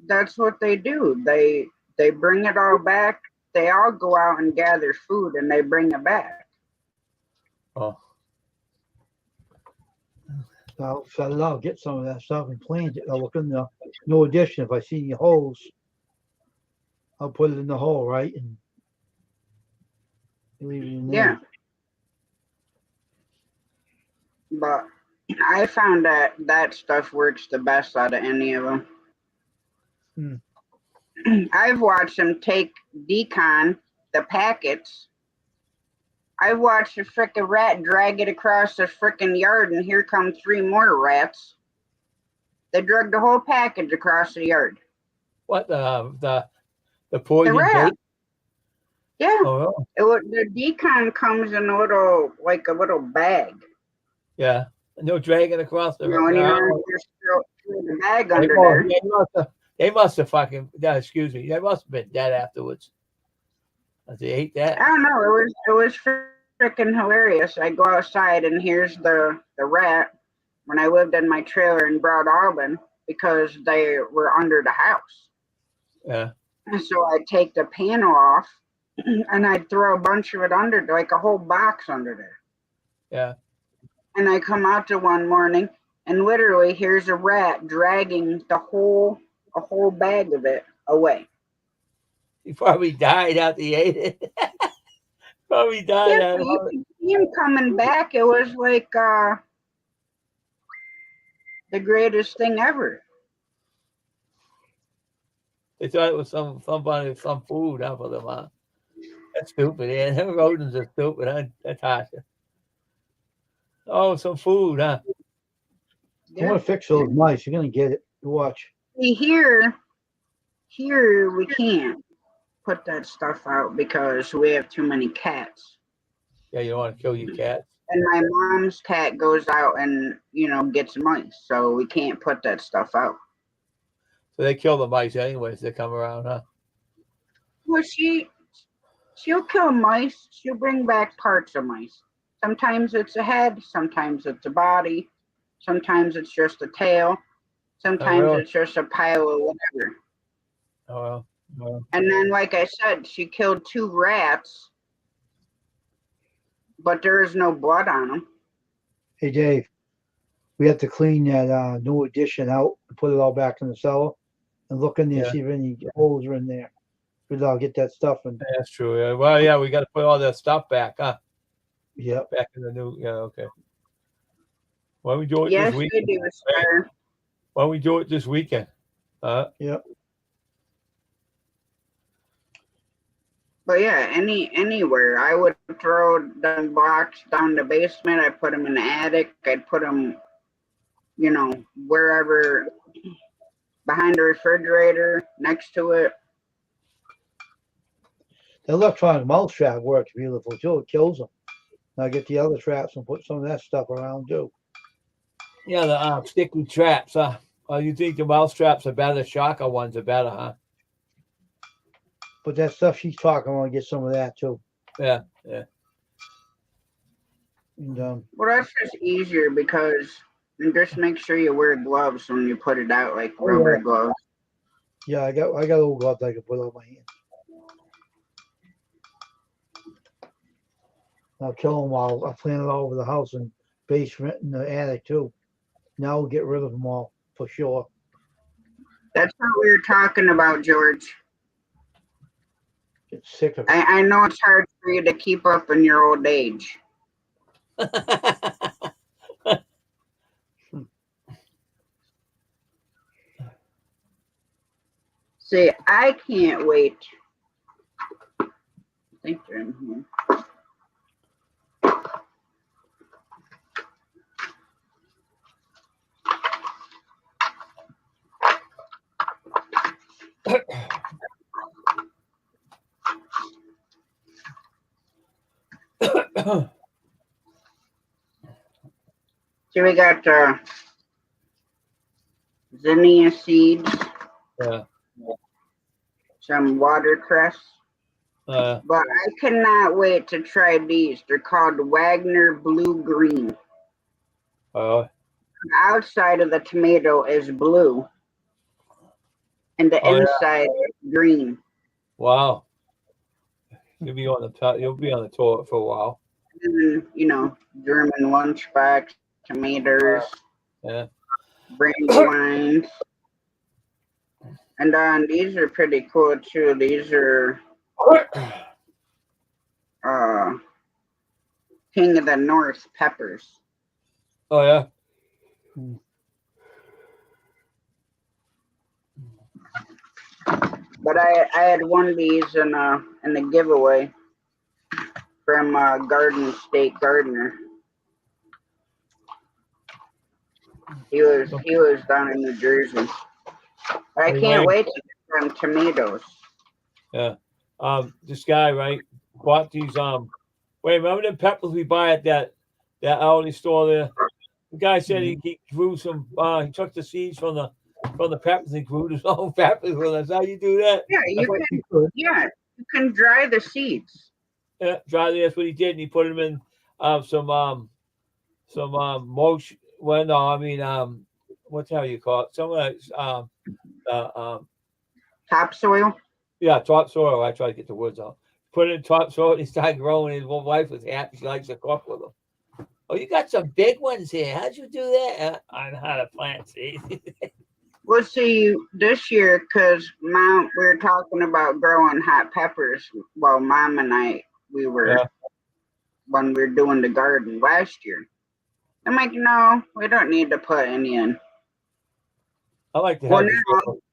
Speaker 1: That's what they do. They bring it all back. They all go out and gather food, and they bring it back.
Speaker 5: Oh.
Speaker 3: I'll set it out, get some of that stuff and plant it. I'll look in the no addition. If I see any holes, I'll put it in the hole, right? And leave it in there.
Speaker 1: Yeah. But I found that stuff works the best out of any of them. I've watched them take decon, the packets. I've watched a frickin' rat drag it across the frickin' yard, and here come 3 more rats. They drug the whole package across the yard.
Speaker 5: What the poison bait?
Speaker 1: Yeah.
Speaker 5: Oh,
Speaker 1: the decon comes in a little bag.
Speaker 5: Yeah. No dragging across the
Speaker 1: You know, and you
Speaker 5: ground.
Speaker 1: just throw the bag
Speaker 5: They,
Speaker 1: under
Speaker 5: well,
Speaker 1: there.
Speaker 5: yeah, they must have fucking, no, excuse me, they must have been dead afterwards. They ate that.
Speaker 1: I don't know. It was freaking hilarious. I go outside and here's the rat when I lived in my trailer in Broad Albin because they were under the house.
Speaker 5: Yeah.
Speaker 1: And so I'd take the panel off and I'd throw a bunch of it under, like a whole box under there.
Speaker 5: Yeah.
Speaker 1: And I come out to one morning and literally here's a rat dragging a whole bag of it away.
Speaker 5: He probably died after he ate it. Probably died.
Speaker 1: Yeah, but you could see him coming back. It was like the greatest thing ever.
Speaker 5: They thought it was somebody, some food, huh, for them, huh? That's stupid, yeah. Them rodents are stupid, huh? That's Tasha. Oh, some food, huh?
Speaker 3: I want to fix those mice. You're gonna get it. You watch.
Speaker 1: See, here we can't put that stuff out because we have too many cats.
Speaker 5: Yeah, you don't want to kill your cats.
Speaker 1: And my mom's cat goes out and gets mice, so we can't put that stuff out.
Speaker 5: So they kill the mice anyways. They come around, huh?
Speaker 1: Well, she'll kill mice. She'll bring back parts of mice. Sometimes it's a head. Sometimes it's a body. Sometimes it's just a tail. Sometimes
Speaker 5: really?
Speaker 1: it's just a pile of whatever.
Speaker 5: Oh, well.
Speaker 1: And then, like I said, she killed 2 rats, but there is no blood on them.
Speaker 3: Hey Dave, we have to clean that new addition out and put it all back in the cellar and look in there,
Speaker 5: Yeah.
Speaker 3: see if any holes are in there. Because I'll get that stuff and
Speaker 5: That's true. Yeah. Well, yeah, we got to put all that stuff back, huh?
Speaker 3: yep.
Speaker 5: Back in the new. Yeah, okay. Why don't we do it
Speaker 1: Yes,
Speaker 5: this
Speaker 1: we
Speaker 5: weekend?
Speaker 1: do, sir.
Speaker 5: Why don't we do it this weekend?
Speaker 3: Yep.
Speaker 1: But yeah, anywhere. I would throw them blocks down the basement. I'd put them in the attic. I'd put them, wherever, behind the refrigerator, next to it.
Speaker 3: The electronic mouse trap works beautiful too. It kills them. Now get the other traps and put some of that stuff around too.
Speaker 5: Yeah, the sticky traps, huh? You think the mouse traps are better? Shocker ones are better, huh?
Speaker 3: But that stuff she's talking about, get some of that too.
Speaker 5: Yeah.
Speaker 3: And
Speaker 1: Well, that's just easier because you just make sure you wear gloves when you put it out, like rubber gloves.
Speaker 3: yeah, I got little gloves I can put on my hands. I'll kill them all. I'll plant it all over the house and basement and the attic too. Now we'll get rid of them all for sure.
Speaker 1: That's what we were talking about, George.
Speaker 3: Get sick of it.
Speaker 1: I know it's hard for you to keep up in your old age. See, I can't wait. I think they're in here. So we got zinnia seeds,
Speaker 5: Yeah.
Speaker 1: some watercress, but I cannot wait to try these. They're called Wagner Blue Green.
Speaker 5: Oh.
Speaker 1: The outside of the tomato is blue, and the inside is green.
Speaker 5: Wow. You'll be on the top. You'll be on the toilet for a while.
Speaker 1: And then, German lunchbox, tomatoes, brandywines. And these are pretty cool too. These are King of the North peppers.
Speaker 5: Oh yeah.
Speaker 1: But I had one of these in a giveaway from Garden State Gardener. He was down in New Jersey. But I can't wait to get some tomatoes.
Speaker 5: Yeah. This guy, right, bought these wait, remember the peppers we buy at that Aldi store there? The guy said he grew some. He took the seeds from the peppers and grew his own peppers with us. How you do that?
Speaker 1: Yeah,
Speaker 3: That's what you could.
Speaker 1: yeah, you can dry the seeds.
Speaker 5: Yeah, that's what he did, and he put them in some mulch. Well, no, I mean what's how you call it? Some of that
Speaker 1: Topsoil.
Speaker 5: yeah, topsoil. I try to get the woods out. Put it in topsoil, and he started growing. His wife was happy. She likes to cook with them. Oh, you got some big ones here. How'd you do that? I know how to plant seeds.
Speaker 1: We'll see this year because Mom, we were talking about growing hot peppers. Well, Mom and I, we were
Speaker 5: Yeah.
Speaker 1: when we were doing the garden last year. I'm like, no, we don't need to put any in.
Speaker 5: I like to
Speaker 1: Well,
Speaker 5: have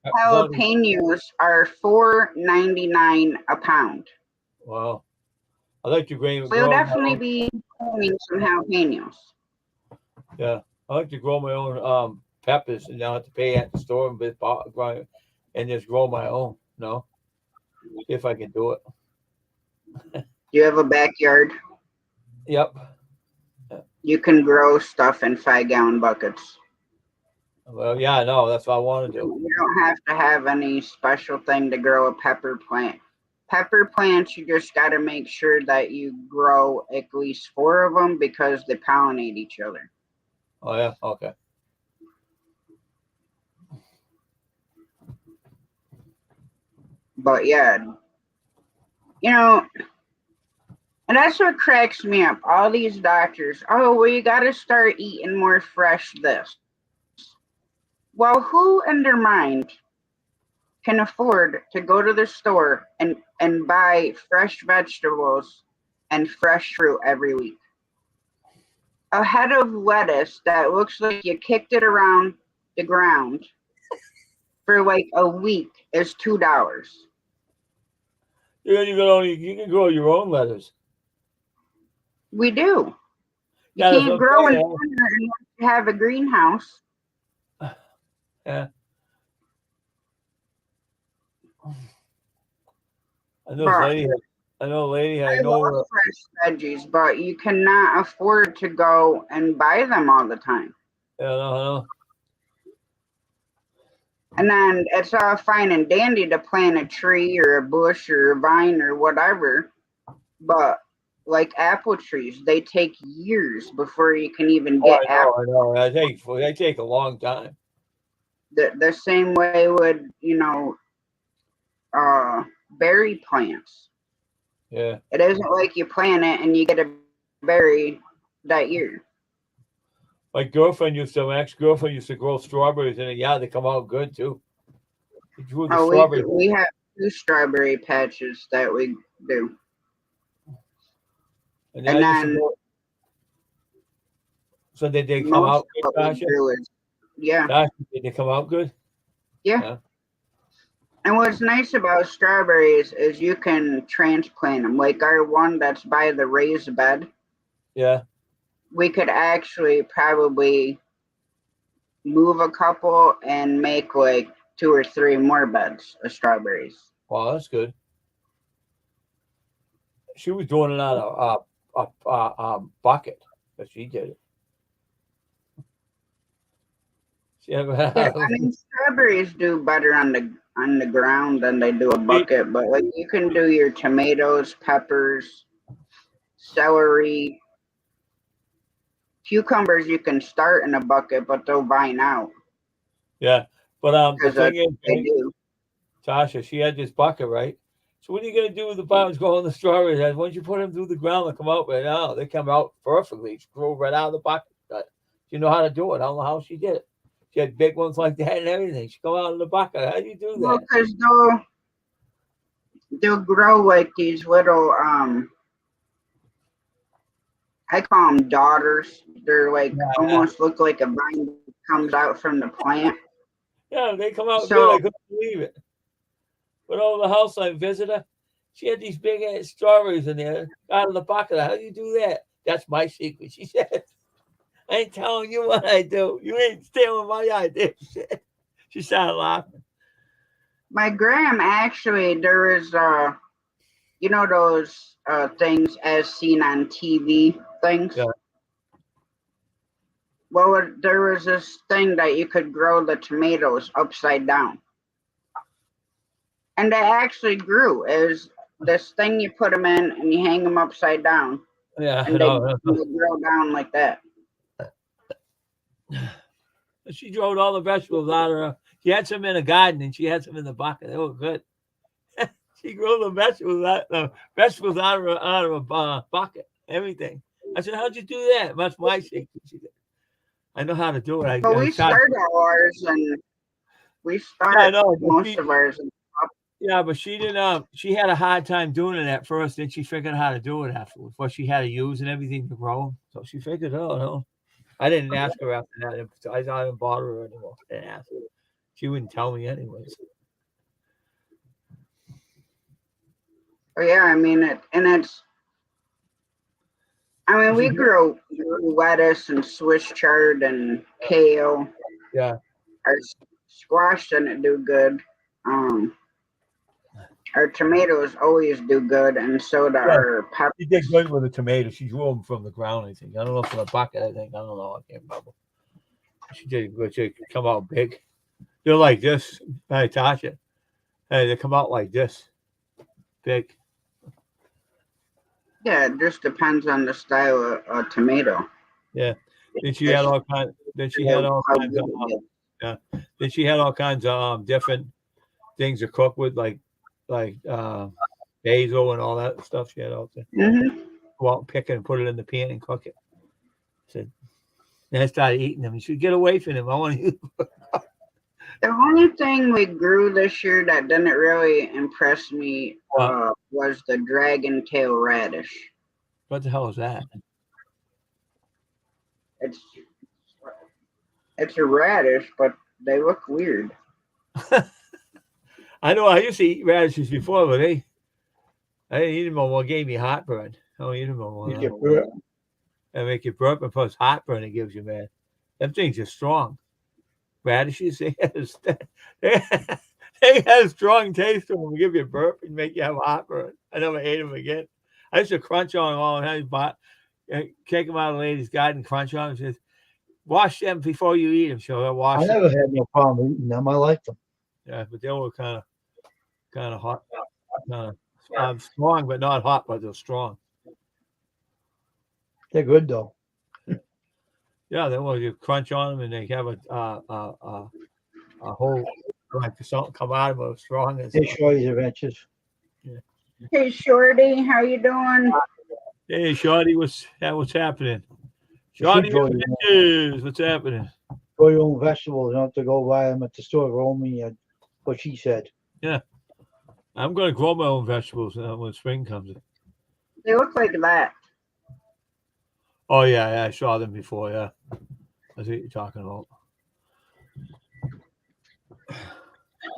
Speaker 1: now
Speaker 5: this.
Speaker 1: jalapenos are $4.99 a pound.
Speaker 5: Wow. I like to grow.
Speaker 1: So you'll definitely be growing some jalapenos.
Speaker 5: Yeah, I like to grow my own peppers and not have to pay at the store and just grow my own. No, see if I can do it.
Speaker 1: Do you have a backyard?
Speaker 5: Yep.
Speaker 1: You can grow stuff in 5-gallon buckets.
Speaker 5: Well, yeah, I know. That's what I want to do.
Speaker 1: You don't have to have any special thing to grow a pepper plant. Pepper plants, you just got to make sure that you grow at least 4 of them because they pollinate each other.
Speaker 5: Oh yeah. Okay.
Speaker 1: But yeah, and that's what cracks me up. All these doctors, oh, well, you got to start eating more fresh this. Well, who in their mind can afford to go to the store and buy fresh vegetables and fresh fruit every week? A head of lettuce that looks like you kicked it around the ground for like a week is $2.
Speaker 5: Yeah, you can grow your own lettuce.
Speaker 1: We do. You
Speaker 5: Yeah, that's
Speaker 1: can't
Speaker 5: what
Speaker 1: grow
Speaker 5: I'm
Speaker 1: in
Speaker 5: saying.
Speaker 1: winter unless you have a greenhouse.
Speaker 5: Yeah. I know this
Speaker 1: But
Speaker 5: lady. I know a lady. I
Speaker 1: I
Speaker 5: know
Speaker 1: love
Speaker 5: her.
Speaker 1: fresh veggies, but you cannot afford to go and buy them all the time.
Speaker 5: Yeah, I know.
Speaker 1: And then it's all fine and dandy to plant a tree or a bush or a vine or whatever, but like apple trees, they take years before you can even
Speaker 5: Oh,
Speaker 1: get
Speaker 5: I know.
Speaker 1: apples.
Speaker 5: I know. They take a long time.
Speaker 1: The same way with berry plants.
Speaker 5: Yeah.
Speaker 1: It isn't like you plant it and you get a berry that year.
Speaker 5: My ex-girlfriend used to grow strawberries in it. Yeah, they come out good too. She grew the
Speaker 1: Oh,
Speaker 5: strawberries.
Speaker 1: we have 2 strawberry patches that we do,
Speaker 5: And
Speaker 1: and
Speaker 5: I used to
Speaker 1: then
Speaker 5: go. So did they come
Speaker 1: most
Speaker 5: out
Speaker 1: of
Speaker 5: good,
Speaker 1: what we
Speaker 5: Tasha?
Speaker 1: do is
Speaker 5: Tasha, did they come out good?
Speaker 1: yeah.
Speaker 5: Yeah.
Speaker 1: And what's nice about strawberries is you can transplant them. Like our one that's by the raised bed,
Speaker 5: Yeah.
Speaker 1: we could actually probably move a couple and make like 2 or 3 more beds of strawberries.
Speaker 5: Wow, that's good. She was doing it out of a bucket, but she did it. She ever
Speaker 1: Yeah, I mean strawberries do better on the ground than they do a bucket, but like you can do your tomatoes, peppers, celery, cucumbers you can start in a bucket, but they'll vine out
Speaker 5: Yeah, but the
Speaker 1: because
Speaker 5: thing is,
Speaker 1: they
Speaker 5: right,
Speaker 1: do.
Speaker 5: Tasha, she had this bucket, right? So what are you gonna do with the buttons growing the strawberries? And once you put them through the ground, they come out right now. They come out perfectly. She grew right out of the bucket. She know how to do it. I don't know how she did it. She had big ones like that and everything. She come out of the bucket. How do you do
Speaker 1: Well,
Speaker 5: that?
Speaker 1: because they'll grow like these little I call them daughters. They're like
Speaker 5: Yeah,
Speaker 1: almost look like a vine that comes out from the plant.
Speaker 5: yeah, they come out good. I
Speaker 1: So
Speaker 5: couldn't believe it. Went over the house. I visited her. She had these big ass strawberries in there out of the bucket. How do you do that? That's my secret. She said, I ain't telling you what I do. You ain't stealing my idea. She started laughing.
Speaker 1: my gram actually there is those things as seen on TV things.
Speaker 5: Yeah.
Speaker 1: Well, there was this thing that you could grow the tomatoes upside down. And they actually grew. It was this thing you put them in and you hang them upside down.
Speaker 5: Yeah,
Speaker 1: And they grow down like that.
Speaker 5: She drove all the vegetables out of her. She had some in a garden and she had some in the bucket. They were good. She grew the vegetables out of a bucket. Everything. I said, "How'd you do that?" That's my secret. She said, "I know how to do it."
Speaker 1: But we started ours and we started most of ours.
Speaker 5: Yeah, but she didn't. She had a hard time doing it at first. Then she figured out how to do it afterwards. What she had to use and everything to grow them. So she figured it out. No, I didn't ask her after that. I didn't bother her anymore. I didn't ask her. She wouldn't tell me anyways.
Speaker 1: Oh yeah, I mean it, and it's. I mean, we grew lettuce and Swiss chard and kale.
Speaker 5: Yeah.
Speaker 1: Our squash didn't do good. Our tomatoes always do good, and so do our peppers.
Speaker 5: She did good with the tomatoes. She grew them from the ground, I think. I don't know, from a bucket, I think. I don't know. I can't remember. She did good. She come out big. They're like this. I touch it. Hey, they come out like this. Big.
Speaker 1: Yeah, it just depends on the style of tomato.
Speaker 5: Yeah. Then she had all kinds. Then she had all kinds of. Yeah. Then she had all kinds of different things to cook with, like basil and all that stuff. She had out there.
Speaker 1: Mm-hmm.
Speaker 5: Go out and pick it and put it in the pan and cook it. I said. Then I started eating them. You should get away from them. I want to eat.
Speaker 1: The only thing we grew this year that didn't really impress me was the dragon tail radish.
Speaker 5: What the hell is that?
Speaker 1: It's a radish, but they look weird.
Speaker 5: I know I used to eat radishes before, but I didn't eat them no more. It gave me heartburn. I don't eat them no more. They make you burp, and plus heartburn it gives you, man. Them things are strong. Radishes, they have strong taste to them. They give you a burp and make you have heartburn. I never ate them again. I used to crunch on them all the time. Take them out of the lady's garden, crunch on them. Says, wash them before you eat them. So wash
Speaker 3: I never had no problem eating them. I liked them.
Speaker 5: Yeah, but they were kind of hot, kind of strong, but not hot, but they're strong.
Speaker 3: They're good though.
Speaker 5: Yeah, they will. You crunch on them, and they have a whole like something come out of them strong.
Speaker 3: They show you the adventures.
Speaker 5: Yeah.
Speaker 1: Hey, Shorty, how you doing?
Speaker 5: Hey, Shorty, what's happening? Shorty, what's happening?
Speaker 3: Grow your own vegetables. You don't have to go buy them at the store. Roll me what she said.
Speaker 5: Yeah, I'm going to grow my own vegetables when spring comes.
Speaker 1: They look like that.
Speaker 5: Oh yeah, I saw them before. Yeah, that's what you're talking about.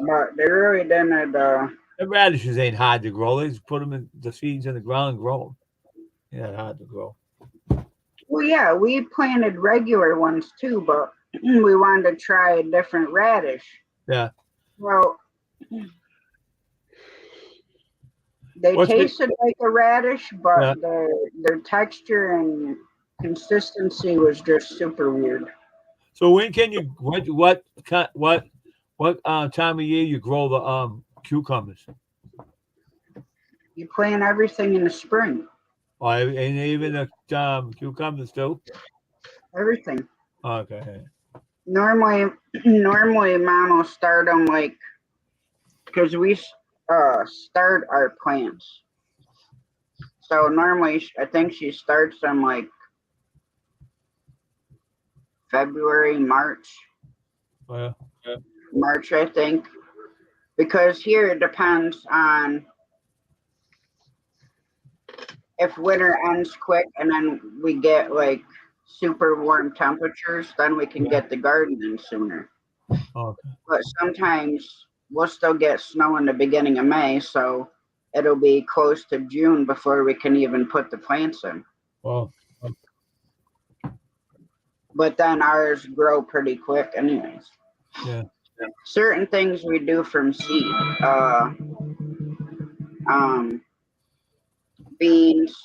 Speaker 1: But they really didn't.
Speaker 5: The radishes ain't hard to grow. They just put them in the seeds in the ground and grow them. Yeah, hard to grow.
Speaker 1: Well, yeah, we planted regular ones too, but we wanted to try a different radish.
Speaker 5: Yeah.
Speaker 1: Well, they tasted like a radish, but their texture and consistency was just super weird.
Speaker 5: So when can you what time of year you grow the cucumbers?
Speaker 1: You plant everything in the spring.
Speaker 5: Oh, and even the cucumbers too?
Speaker 1: Everything.
Speaker 5: Okay.
Speaker 1: Normally Mom will start them because we start our plants. So normally I think she starts them February, March.
Speaker 5: Oh, yeah.
Speaker 1: March, I think. Because here it depends on if winter ends quick and then we get super warm temperatures, then we can get the garden in sooner.
Speaker 5: Okay.
Speaker 1: But sometimes we'll still get snow in the beginning of May, so it'll be close to June before we can even put the plants in.
Speaker 5: Well,
Speaker 1: but then ours grow pretty quick anyways.
Speaker 5: Yeah.
Speaker 1: Certain things we do from seed. Beans,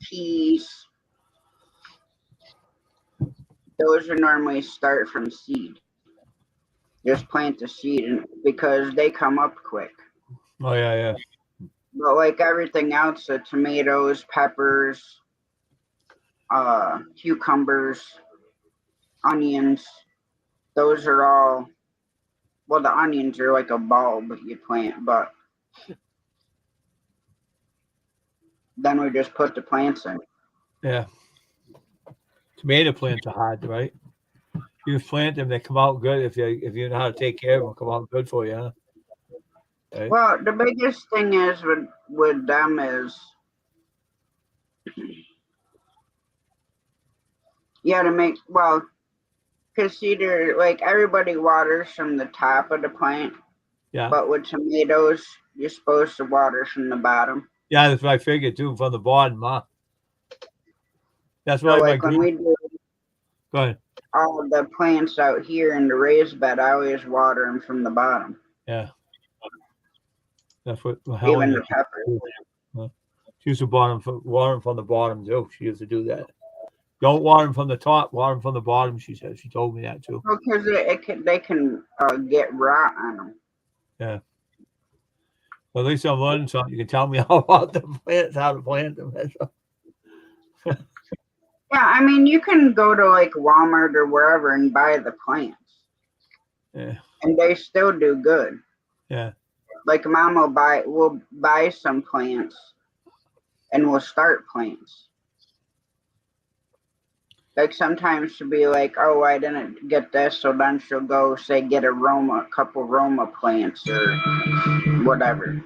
Speaker 1: peas, those would normally start from seed. Just plant the seed, and because they come up quick.
Speaker 5: Oh yeah, yeah.
Speaker 1: But like everything else, the tomatoes, peppers, cucumbers, onions, those are all. Well, the onions are like a bulb you plant, but then we just put the plants in.
Speaker 5: Yeah. Tomato plants are hard, right? You just plant them, they come out good if you know how to take care of them, come out good for you, huh? Right?
Speaker 1: Well, the biggest thing is with them is you got to make because cedar, like everybody waters from the top of the plant,
Speaker 5: Yeah.
Speaker 1: but with tomatoes, you're supposed to water from the bottom.
Speaker 5: Yeah, that's what I figured too, from the bottom, huh? That's
Speaker 1: So
Speaker 5: why my
Speaker 1: like when we
Speaker 5: green.
Speaker 1: do
Speaker 5: Go ahead.
Speaker 1: all the plants out here in the raised bed, I always water them from the bottom,
Speaker 5: Yeah. That's what
Speaker 1: even
Speaker 5: Helen
Speaker 1: the peppers.
Speaker 5: she used to water them from the bottom too. She used to do that. Don't water them from the top, water them from the bottom, she said. She told me that too.
Speaker 1: Because they can get rot on them.
Speaker 5: Yeah. Well, at least I'm learning something. You can tell me all about the plants, how to plant them.
Speaker 1: Yeah, I mean you can go to like Walmart or wherever and buy the plants,
Speaker 5: Yeah.
Speaker 1: and they still do good.
Speaker 5: Yeah.
Speaker 1: Like mom will buy some plants and we'll start plants. Like sometimes she'll be like, "Oh, I didn't get this," so then she'll go say get a couple Roma plants or whatever.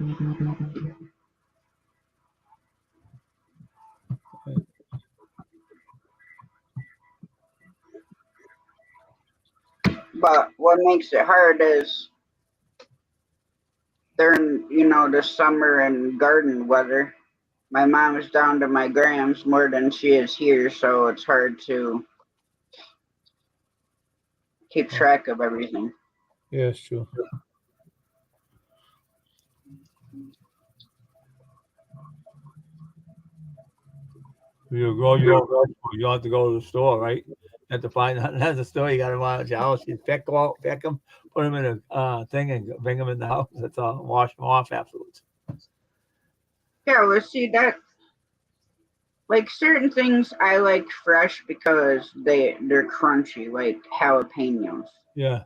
Speaker 1: But what makes it hard is during the summer and garden weather. My mom is down to my grams more than she is here, so it's hard to keep track of everything.
Speaker 5: Yeah, it's true. You grow your own vegetables, you don't have to go to the store, right? You have to find out at the store. You got them out at your house. You pick them, put them in a thing, and bring them in the house. That's all. Wash them off afterwards.
Speaker 1: Yeah, well, see that like certain things I like fresh because they're crunchy, like jalapenos
Speaker 5: Yeah,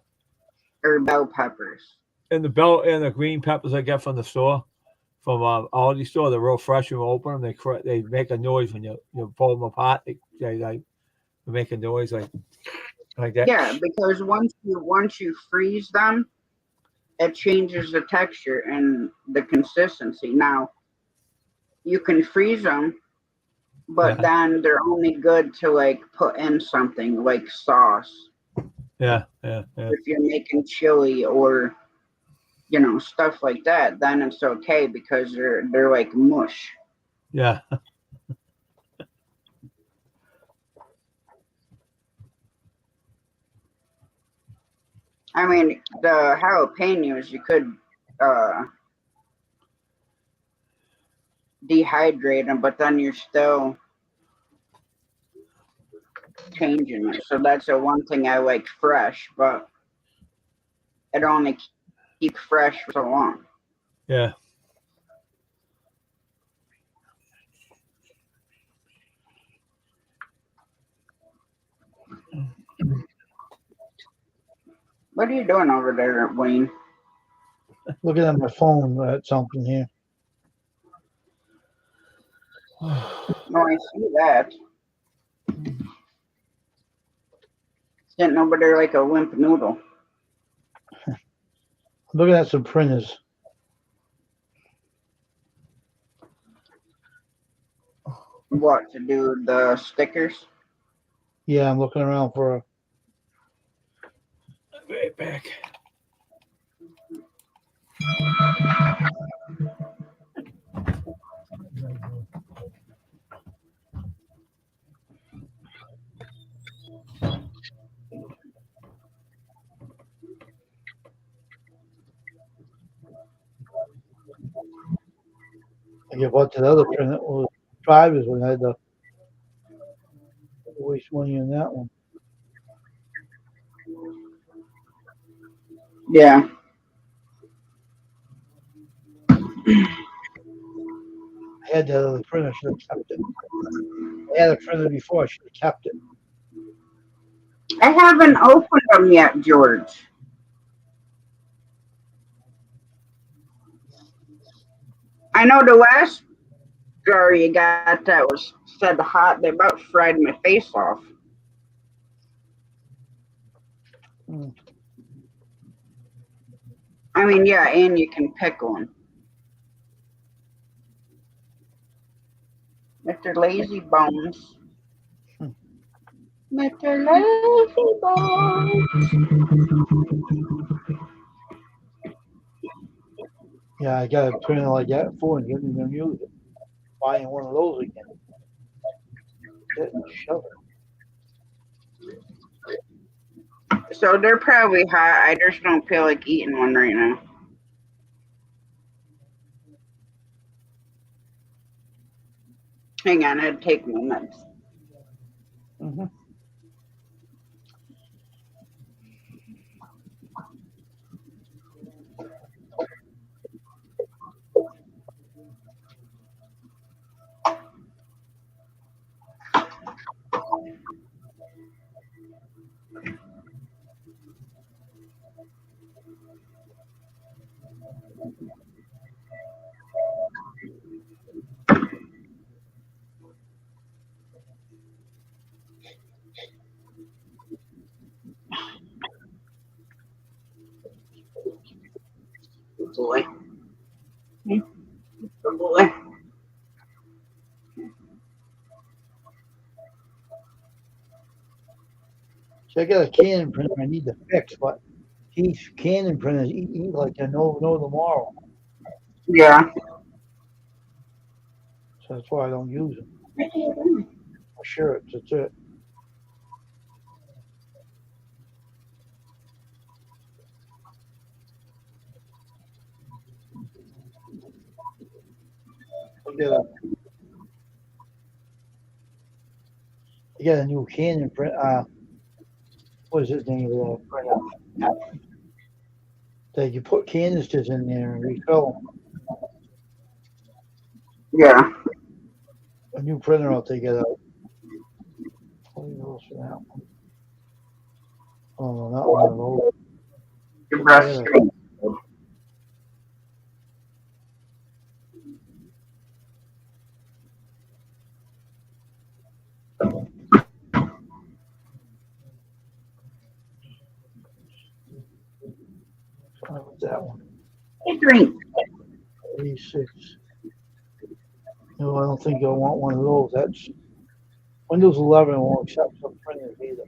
Speaker 1: or bell peppers.
Speaker 5: and the green peppers I get from the store, from Aldi store, they're real fresh. You open them, they make a noise when you pull them apart. They make a noise like that.
Speaker 1: Yeah, because once you freeze them, it changes the texture and the consistency. Now you can freeze them, but
Speaker 5: Yeah,
Speaker 1: then they're only good to like put in something like sauce
Speaker 5: yeah.
Speaker 1: if you're making chili or stuff like that. Then it's okay because they're like mush.
Speaker 5: Yeah.
Speaker 1: I mean, the jalapenos you could uh, dehydrate them, but then you're still changing it. So that's the one thing I like fresh, but it only keep fresh for so long.
Speaker 5: Yeah.
Speaker 1: What are you doing over there, Wayne?
Speaker 3: Looking at my phone at something here.
Speaker 1: No, I see that. Sitting over there like a limp noodle.
Speaker 3: Looking at some printers.
Speaker 1: What to do the stickers?
Speaker 3: Yeah, I'm looking around for a
Speaker 5: I'll be right back.
Speaker 3: I get what the other printer was drivers when I had to waste money on that one.
Speaker 1: Yeah.
Speaker 3: I had that other printer, should have kept it. I had a printer before, I should have kept it.
Speaker 1: I haven't opened them yet, George. I know the last jar you got that was said hot. They about fried my face off.
Speaker 3: Mm.
Speaker 1: I mean, yeah, and you can pickle them. Mr. Lazy Bones.
Speaker 3: Hmm.
Speaker 1: Mr. Lazy Bones.
Speaker 3: Yeah, I got a printer like that before and didn't even use it. Buying one of those again. Get and shove it.
Speaker 1: So they're probably hot. I just don't feel like eating one right now. Hang on, I'd take my meds.
Speaker 3: Mm-hmm.
Speaker 1: Good boy. Good boy.
Speaker 3: So I got a Canon printer I need to fix, but these Canon printers eat like they're no tomorrow.
Speaker 1: Yeah.
Speaker 3: So that's why I don't use them. For sure, that's it. I got a new Canon print. What is his name? Printer that you put canisters in there and refill them.
Speaker 1: Yeah.
Speaker 3: A new printer I'll take it out. $20 for that one. Oh, no, not one of those.
Speaker 1: Your breast.
Speaker 3: What's that one?
Speaker 1: Hey, drink.
Speaker 3: 86. No, I don't think I want one of those. That's Windows 11 won't accept some printers either.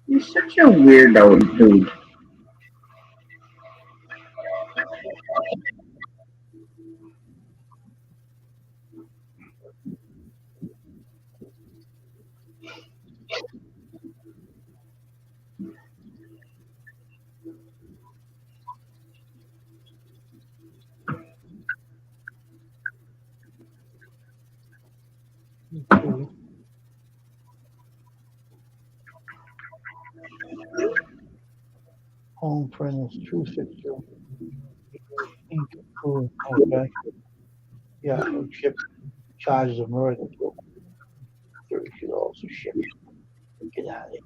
Speaker 1: You're such a weirdo, dude.
Speaker 3: Okay. Home printers 262. Ink cooling. Okay. Yeah, ship charges of murder. $32 a ship. Get out of here.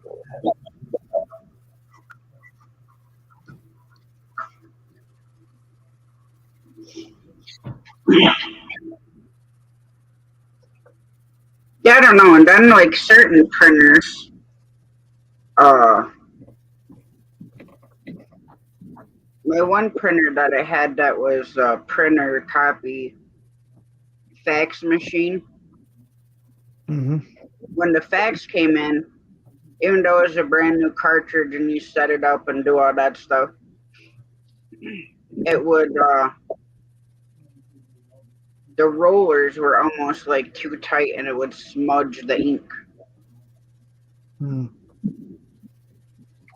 Speaker 1: Yeah, I don't know. And then like certain printers, my one printer that I had that was a printer copy fax machine.
Speaker 3: Mm-hmm.
Speaker 1: When the fax came in, even though it was a brand new cartridge and you set it up and do all that stuff, it would the rollers were almost like too tight and it would smudge the ink.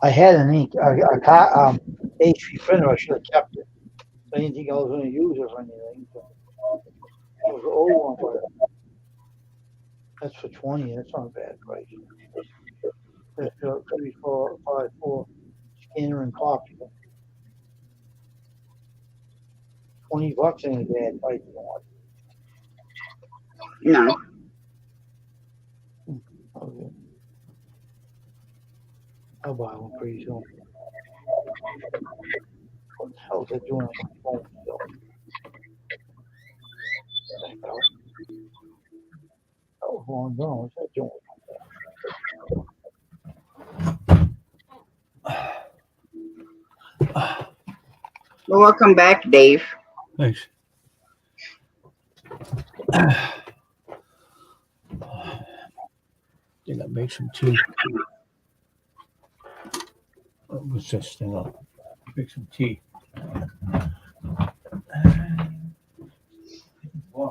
Speaker 3: I had an ink, HP printer. I should have kept it. I didn't think I was going to use it for anything. But it was an old one, but that's for 20. That's not a bad price. That's 3, 4, 5, 4 scanner and copy. $20 ain't a bad price.
Speaker 1: No.
Speaker 3: Okay. I'll buy one pretty soon. What the hell is that doing on my phone still? Oh, long gone. What's that doing?
Speaker 1: Well, welcome back, Dave.
Speaker 5: Thanks. Think I make some tea. What's this thing up? Make some tea.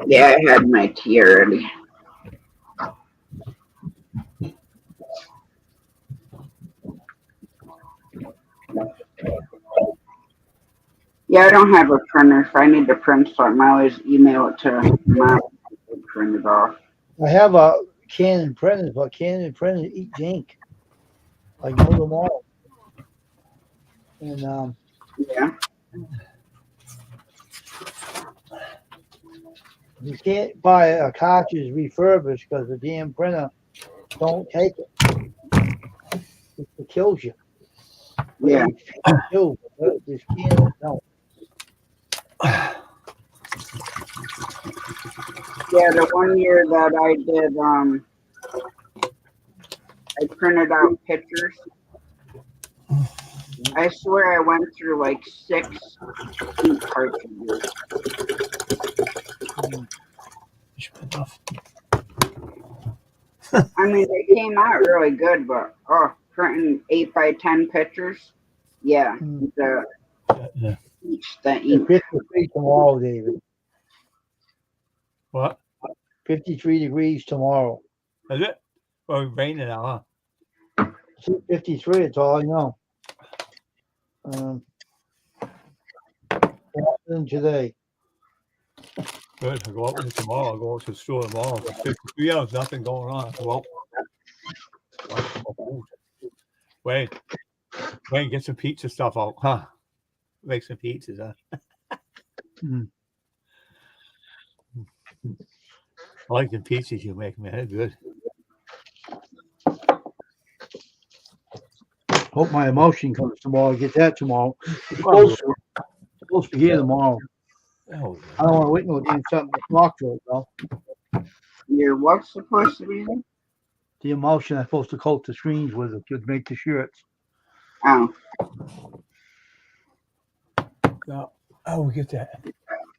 Speaker 1: Yeah, I had my tea already. Yeah, I don't have a printer. If I need to print something, I always email it to Mom to print it off.
Speaker 3: I have a Canon printer, but Canon printers eat ink. I know them all. And
Speaker 1: Yeah.
Speaker 3: you can't buy a cartridge refurbished because the damn printer don't take it. It kills you.
Speaker 1: Yeah.
Speaker 3: This Canon don't.
Speaker 1: Yeah, the one year that I did, I printed out pictures. I swear I went through like 6 ink cartridges. I mean, they came out really good, but printing 8x10 pictures, yeah, the ink.
Speaker 3: 53 tomorrow, David.
Speaker 5: What?
Speaker 3: 53 degrees tomorrow.
Speaker 5: Is it? Well, it's raining now, huh?
Speaker 3: 53, that's all I know. Today.
Speaker 5: Good. I'll go out with it tomorrow. I'll go out to the store tomorrow. For 53 hours, nothing going on. Well, Wayne, get some pizza stuff out, huh? Make some pizzas, huh? I like the pizzas you make, man. They're good.
Speaker 3: Hope my emotion comes tomorrow. Get that tomorrow. It's supposed to be here tomorrow.
Speaker 5: Oh,
Speaker 3: I don't want to wait no damn something to talk to it, though.
Speaker 1: Your what's supposed to be there?
Speaker 3: The emotion I'm supposed to coat the screens with it to make the shirts.
Speaker 1: Oh.
Speaker 5: No, we'll get that.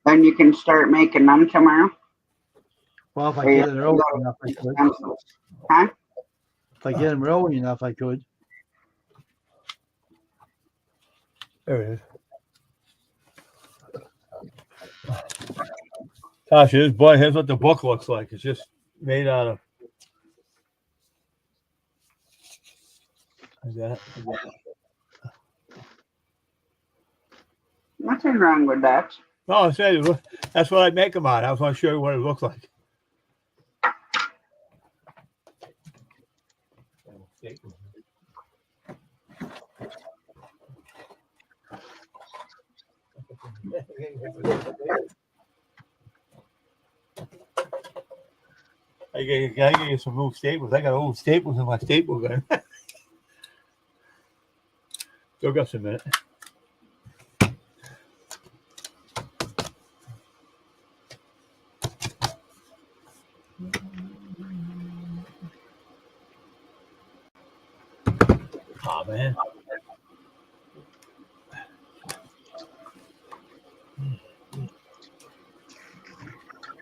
Speaker 1: Then you can start making them tomorrow?
Speaker 3: Well, if I get it early enough, I could.
Speaker 1: Huh?
Speaker 3: If I get them early enough, I could.
Speaker 5: There it is. Tasha, here's what the book looks like. It's just made out of like that.
Speaker 1: Nothing wrong with that.
Speaker 5: No, I said that's what I make them out. I was want to show you what it looks like. I gotta get some old staples. I got old staples in my staple gun. Still got some minute. Oh man.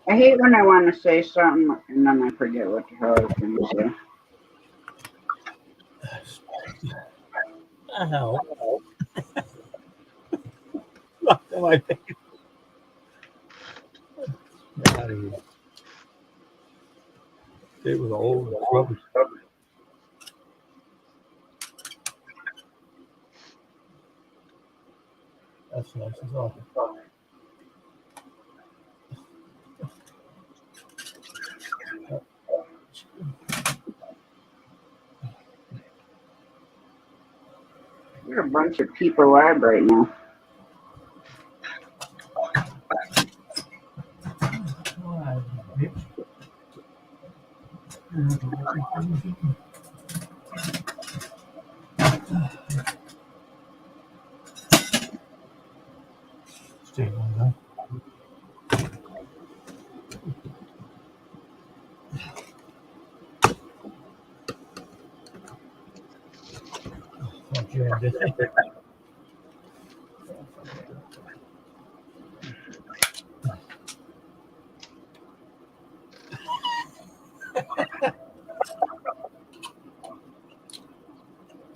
Speaker 1: I hate when I want to say something and then I forget what the hell I was going to say.
Speaker 5: Ow. Look at my face. out of here. It was old rubbish. That's nice. It's awesome.
Speaker 1: There are a bunch of people live right now.
Speaker 5: Stay on that.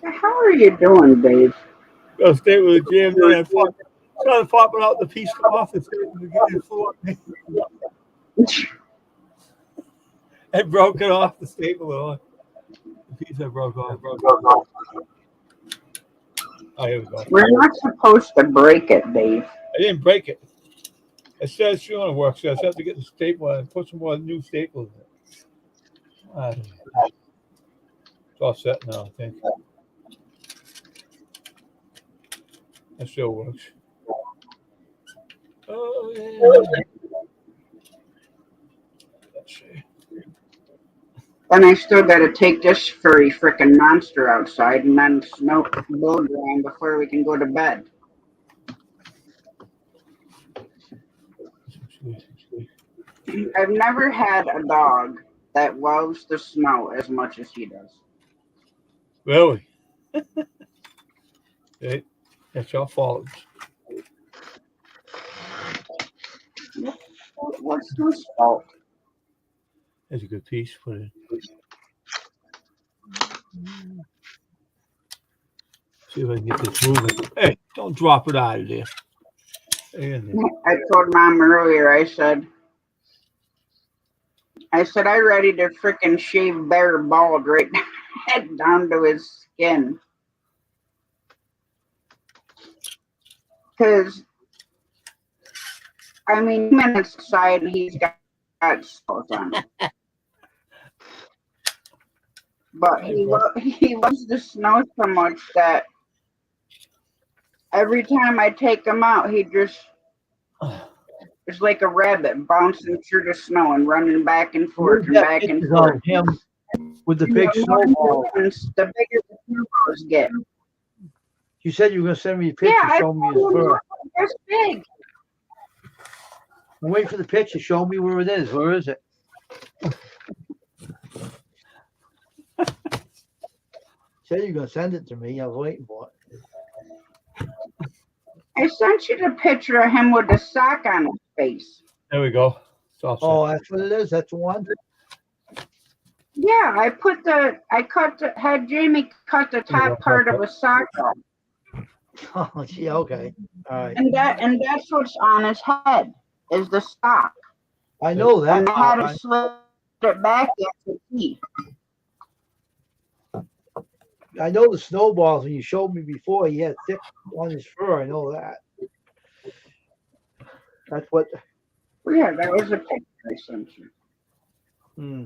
Speaker 1: How are you doing, Dave?
Speaker 5: Go stay with the jam. Then I started popping out the piece off the table to get it for me. I broke it off the staple. The piece I broke off. Oh, here we go.
Speaker 1: We're not supposed to break it, Dave.
Speaker 5: I didn't break it. It says it's going to work, so I just have to get the staple and put some more new staples in it. It's all set now, I think. That still works. Oh, yeah. Let's see.
Speaker 1: Then I still got to take this furry frickin' monster outside and then blow dry him before we can go to bed. I've never had a dog that loves the snow as much as he does.
Speaker 5: Really? That's your fault.
Speaker 1: What's his fault?
Speaker 5: That's a good piece. Put it. See if I can get this moving. Hey, don't drop it out of there.
Speaker 1: I told Mom earlier, I said, I ready to frickin' shave Bear bald right down to his skin. Because, I mean, minutes aside, he's got salt on it. But he loves the snow so much that every time I take him out, he just is like a rabbit bouncing through the snow and running back and forth and back and forth.
Speaker 3: Him with the big snowball.
Speaker 1: The bigger the snowballs get.
Speaker 3: You said you were going to send me a picture showing me his fur.
Speaker 1: That's big.
Speaker 3: I'm waiting for the picture. Show me where it is. Where is it? Said you were going to send it to me. I was waiting for it.
Speaker 1: I sent you the picture of him with the sock on his face.
Speaker 5: There we go.
Speaker 3: Oh, that's what it is. That's the one.
Speaker 1: Yeah, had Jamie cut the top part of a sock off.
Speaker 3: Oh, gee, okay. All right.
Speaker 1: And that's what's on his head is the sock.
Speaker 3: I know that.
Speaker 1: And I had to slip it back into teeth.
Speaker 3: I know the snowballs when you showed me before. He had thick on his fur. I know that. That's what.
Speaker 1: Well, yeah, that was a picture I sent you.
Speaker 3: Hmm.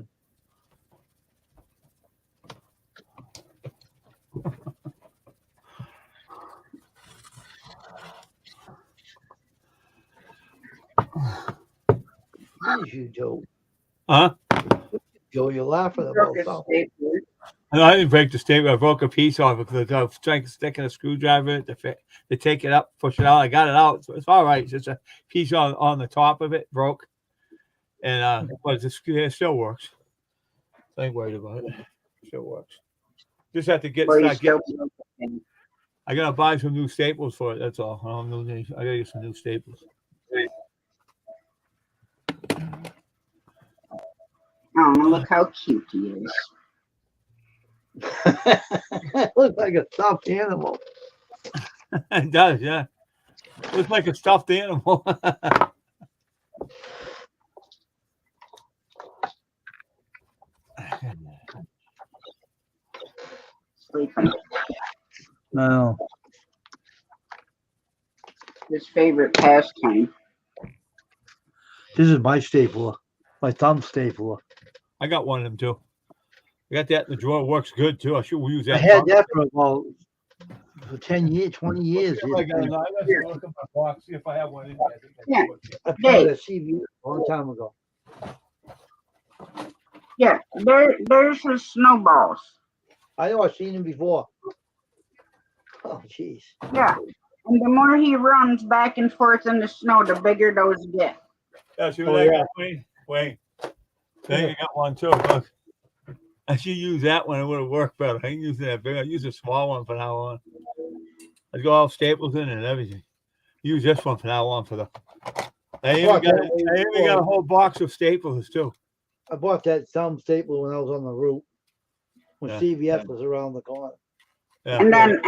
Speaker 3: What did you do?
Speaker 5: Huh?
Speaker 3: Joe, you're laughing about something.
Speaker 5: No, I didn't break the staple. I broke a piece off it because I was trying to stick in a screwdriver to take it up, push it out. I got it out, so it's all right. It's just a piece on the top of it broke, and but it still works. I ain't worried about it. It still works. Just have to I gotta buy some new staples for it. That's all. I gotta get some new staples.
Speaker 1: Oh, look how cute he is.
Speaker 3: Looks like a stuffed animal.
Speaker 5: It does, yeah. Looks like a stuffed animal.
Speaker 1: sleeping.
Speaker 3: No.
Speaker 1: His favorite pastime.
Speaker 3: This is my stapler. My thumb stapler.
Speaker 5: I got one of them too. I got that in the drawer. Works good too. I should use that.
Speaker 3: I had that for about 10 years, 20 years.
Speaker 5: I got it. I got to look at my box, see if I have one in there. I think I
Speaker 1: Yeah.
Speaker 5: do.
Speaker 3: I bought it at CVS a long time ago.
Speaker 1: Yeah, there's his snowballs.
Speaker 3: I know I've seen him before. Oh, jeez.
Speaker 1: Yeah. And the more he runs back and forth in the snow, the bigger those get.
Speaker 5: Yeah, see
Speaker 3: Oh,
Speaker 5: what I
Speaker 3: yeah.
Speaker 5: got, Wayne? Wayne. There you got one too. Look. I should use that one. It would have worked better. I ain't using that big. I use a small one from now on. I go all staples in it and everything. Use this one from now on for the. I even got a whole box of staples too.
Speaker 3: I bought that thumb stapler when I was on the route. When
Speaker 5: Yeah.
Speaker 3: CVS was around the corner.
Speaker 5: Yeah.
Speaker 1: And then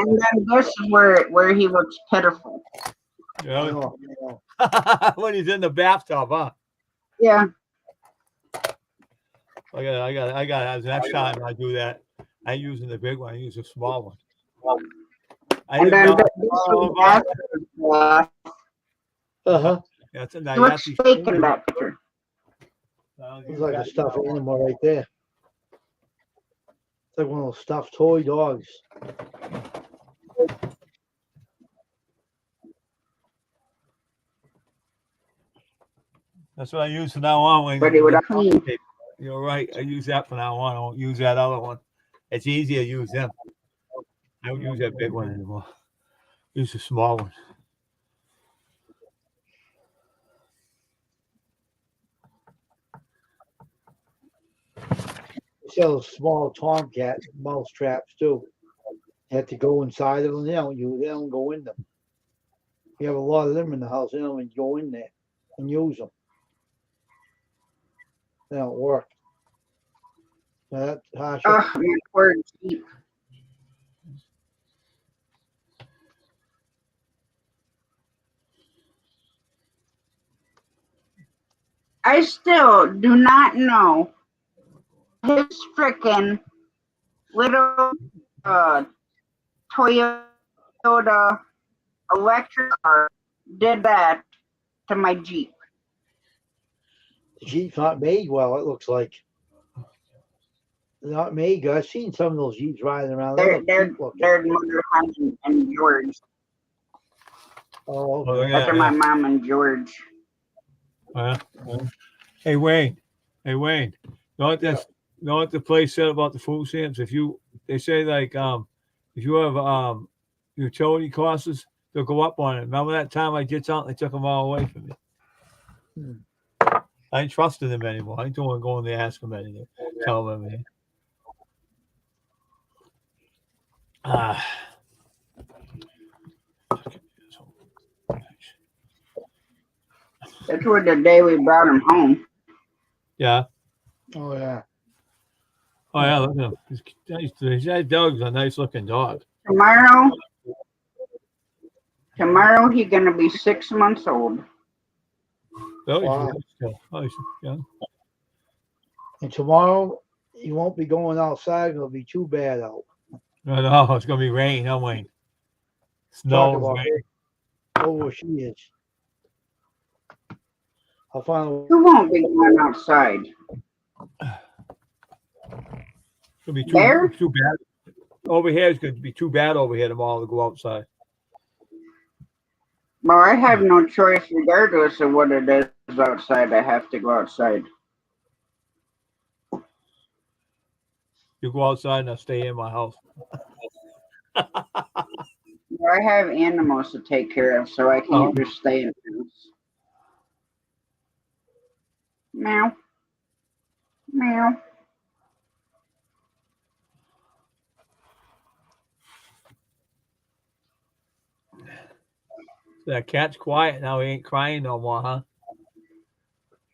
Speaker 1: this is where he looks pitiful.
Speaker 5: Yeah.
Speaker 3: know.
Speaker 5: When he's in the bathtub, huh?
Speaker 1: Yeah.
Speaker 5: I got. Next time I do that, I ain't using the big one. I use a small one. I
Speaker 1: And
Speaker 5: didn't
Speaker 1: then
Speaker 5: know.
Speaker 1: this was after the
Speaker 3: Uh-huh.
Speaker 5: Yeah, it's a
Speaker 1: he looks fake in that picture.
Speaker 3: It's like a stuffed animal right there. It's like one of those stuffed toy dogs.
Speaker 5: That's what I use from now on. When
Speaker 1: But he would clean.
Speaker 5: You're right. I use that from now on. I won't use that other one. It's easier to use them. I don't use that big one anymore. Use the small one.
Speaker 3: They sell small tomcat mouse traps too. You have to go inside of them. They don't go in them. You have a lot of them in the house. They don't even go in there and use them. They don't work. That's harsh.
Speaker 1: Oh, man, poor Jeep. I still do not know his frickin' little Toyota electric car did that to my Jeep.
Speaker 3: The Jeep's not made well, it looks like. They're not made good. I've seen some of those Jeeps riding around. They look
Speaker 1: They're
Speaker 3: cheap looking.
Speaker 1: Mother Hunt and George.
Speaker 3: Oh,
Speaker 5: Oh,
Speaker 3: okay.
Speaker 5: yeah.
Speaker 1: After my mom and George.
Speaker 5: Hey Wayne. Know what the place said about the food stamps? They say like if you have utility costs, they'll go up on it. Remember that time I did something, they took them all away from me. I ain't trusting them anymore. I ain't doing going there ask them anything. Tell them anything.
Speaker 1: That's where the day we brought him home.
Speaker 5: Yeah.
Speaker 3: Oh, yeah.
Speaker 5: Oh yeah, look at him. That dog's a nice looking dog.
Speaker 1: Tomorrow he's gonna be 6 months old.
Speaker 5: Oh, he's young.
Speaker 3: And tomorrow, you won't be going outside. It'll be too bad out.
Speaker 5: No, it's gonna be rain, huh, Wayne? Snow,
Speaker 3: Talk about
Speaker 5: rain.
Speaker 3: Oh, where she is. I'll find a
Speaker 1: You won't be going outside.
Speaker 5: It's gonna be
Speaker 1: There?
Speaker 5: too bad. Over here it's gonna be too bad over here tomorrow to go outside.
Speaker 1: Well, I have no choice regardless of what it is outside. I have to go outside.
Speaker 5: You go outside and I'll stay in my house.
Speaker 1: I have animals to take care of, so I can't just stay in the house. Meow. Meow.
Speaker 5: That cat's quiet now. He ain't crying no more, huh?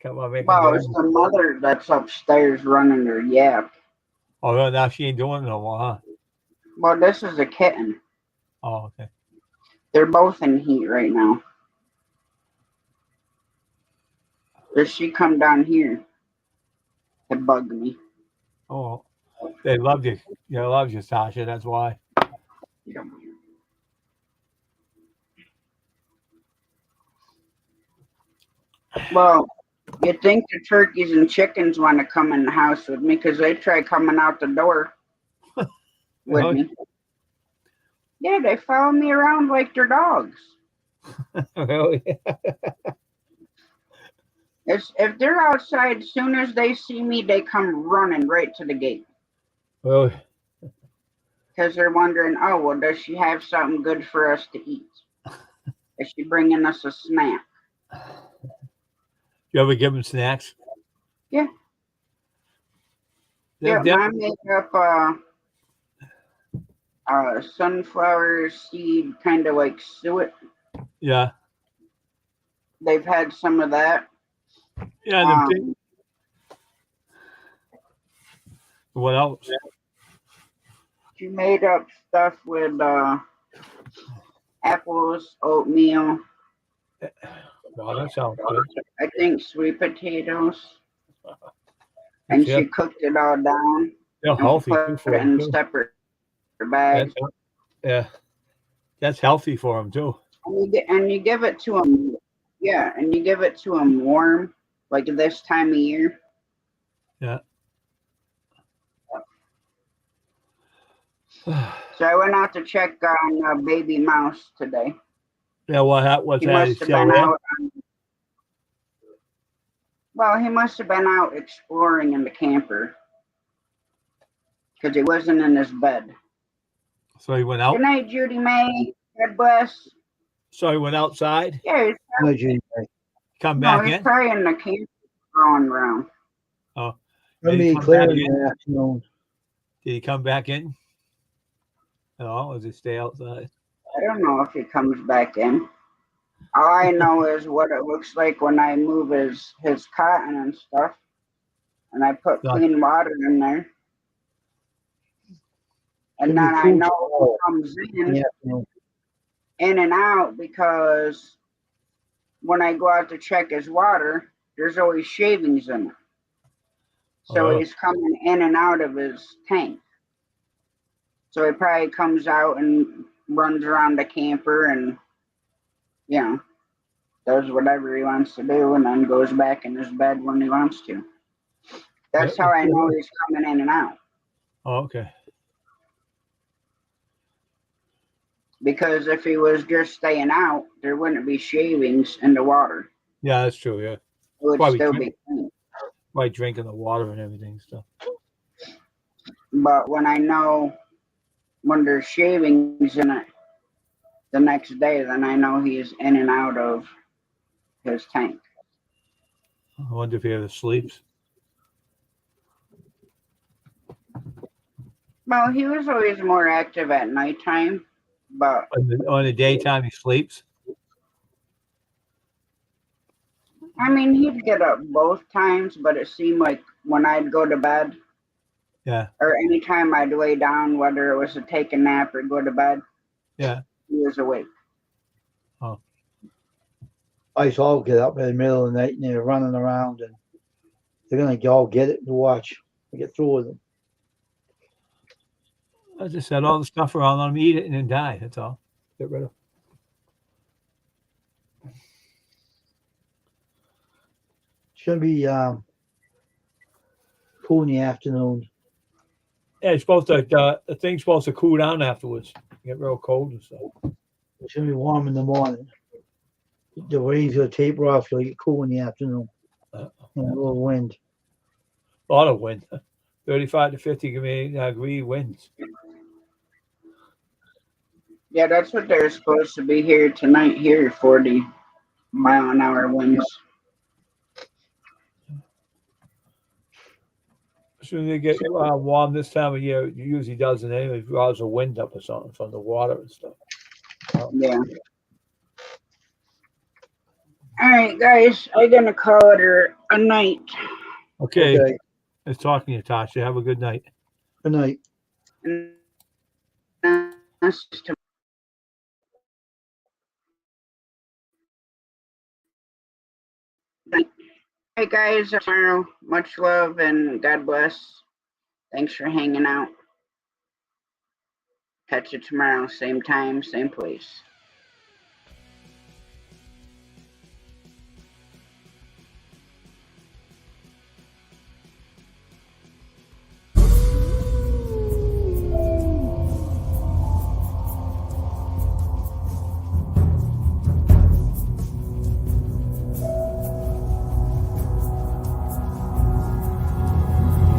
Speaker 5: Come on,
Speaker 1: Well, it's the mother that's upstairs running her yap.
Speaker 5: Oh, no, now she ain't doing it no more, huh?
Speaker 1: Well, this is a kitten.
Speaker 5: Oh, okay.
Speaker 1: They're both in heat right now. Does she come down here to bug me?
Speaker 5: Oh, They love you. They love you, Sasha. That's why.
Speaker 1: Well, you'd think the turkeys and chickens want to come in the house with me because they try coming out the door with
Speaker 5: Really?
Speaker 1: me. Yeah, they follow me around like they're dogs.
Speaker 5: Really?
Speaker 1: If they're outside, as soon as they see me, they come running right to the gate
Speaker 5: Really?
Speaker 1: because they're wondering, oh, well, does she have something good for us to eat? Is she bringing us a snack?
Speaker 5: You ever give them snacks?
Speaker 1: Yeah.
Speaker 5: They'll
Speaker 1: Yeah,
Speaker 5: def-
Speaker 1: I make up sunflower seed kind of like suet.
Speaker 5: yeah.
Speaker 1: They've had some of that.
Speaker 5: Yeah.
Speaker 1: Um,
Speaker 5: What else?
Speaker 1: she made up stuff with apples, oatmeal,
Speaker 5: Wow, that sounds good.
Speaker 1: I think sweet potatoes,
Speaker 5: It's,
Speaker 1: and
Speaker 5: yeah,
Speaker 1: she cooked it all down
Speaker 5: they're
Speaker 1: and
Speaker 5: healthy
Speaker 1: put
Speaker 5: too
Speaker 1: it
Speaker 5: for them
Speaker 1: in
Speaker 5: too.
Speaker 1: separate bags.
Speaker 5: That's, yeah, that's healthy for them too.
Speaker 1: And you give it to them, yeah, and you give it to them warm, like this time of year.
Speaker 5: Yeah.
Speaker 1: So I went out to check on baby mouse today.
Speaker 5: Yeah. What's
Speaker 1: He
Speaker 5: that?
Speaker 1: must
Speaker 5: He's
Speaker 1: have
Speaker 5: still
Speaker 1: been
Speaker 5: there?
Speaker 1: out. Well, he must have been out exploring in the camper because he wasn't in his bed.
Speaker 5: So he went
Speaker 1: Good
Speaker 5: out.
Speaker 1: night, Judy May. God bless.
Speaker 5: So he went outside.
Speaker 1: Yeah,
Speaker 3: No, Judy.
Speaker 5: Come
Speaker 1: no,
Speaker 5: back
Speaker 1: he's
Speaker 5: in.
Speaker 1: probably in the camper crawling around.
Speaker 5: Oh,
Speaker 3: Let
Speaker 5: did he
Speaker 3: me
Speaker 5: come
Speaker 3: clear
Speaker 5: back
Speaker 3: in
Speaker 5: in?
Speaker 3: the afternoon.
Speaker 5: Did he come back in? No, or does he stay outside?
Speaker 1: I don't know if he comes back in. All I know is what it looks like when I move his cotton and stuff, and I put
Speaker 5: No.
Speaker 1: clean water in there. And
Speaker 3: Should be
Speaker 1: then I
Speaker 3: cool
Speaker 1: know
Speaker 3: tomorrow
Speaker 1: who comes
Speaker 3: in the afternoon.
Speaker 1: in and out because when I go out to check his water, there's always shavings in it. So
Speaker 5: Oh,
Speaker 1: he's coming in and out of his tank. So he probably comes out and runs around the camper and, you know, does whatever he wants to do and then goes back in his bed when he wants to. That's how I know he's coming in and out.
Speaker 5: oh, okay.
Speaker 1: Because if he was just staying out, there wouldn't be shavings in the water.
Speaker 5: Yeah, that's true. Yeah,
Speaker 1: It would
Speaker 5: probably
Speaker 1: still be clean.
Speaker 5: drinking the water and everything. So
Speaker 1: But when I know when there's shavings in it the next day, then I know he's in and out of his tank.
Speaker 5: I wonder if he ever sleeps.
Speaker 1: Well, he was always more active at nighttime, but
Speaker 5: On the daytime, he sleeps.
Speaker 1: I mean, he'd get up both times, but it seemed like when I'd go to bed
Speaker 5: Yeah,
Speaker 1: or anytime I'd lay down, whether it was to take a nap or go to bed,
Speaker 5: yeah.
Speaker 1: he was awake.
Speaker 5: Oh,
Speaker 3: I all get up in the middle of the night and they're running around and they're gonna all get it to watch. I get through with them.
Speaker 5: I just set all the stuff around, let him eat it, and then die. That's all. Get rid of.
Speaker 3: It's gonna be cool in the afternoon.
Speaker 5: Yeah, it's supposed to. The thing's supposed to cool down afterwards. Get real cold and stuff.
Speaker 3: It's gonna be warm in the morning. The rain's gonna taper off, so it get cool in the afternoon.
Speaker 5: Uh,
Speaker 3: And a little wind.
Speaker 5: A lot of wind. 35 to 50 degree winds.
Speaker 1: Yeah, that's what they're supposed to be here tonight. Here, 40-mile-an-hour winds.
Speaker 5: As soon as they get warm this time of year, it usually doesn't anyway. It draws a wind up or something from the water and stuff.
Speaker 1: Yeah. All right, guys, I'm gonna call it a night.
Speaker 5: Okay.
Speaker 3: Okay.
Speaker 5: Nice talking to you, Tasha. Have a good night.
Speaker 3: Good night.
Speaker 1: And that's to Hey guys, tomorrow. Much love and God bless. Thanks for hanging out. Catch you tomorrow, same time, same place.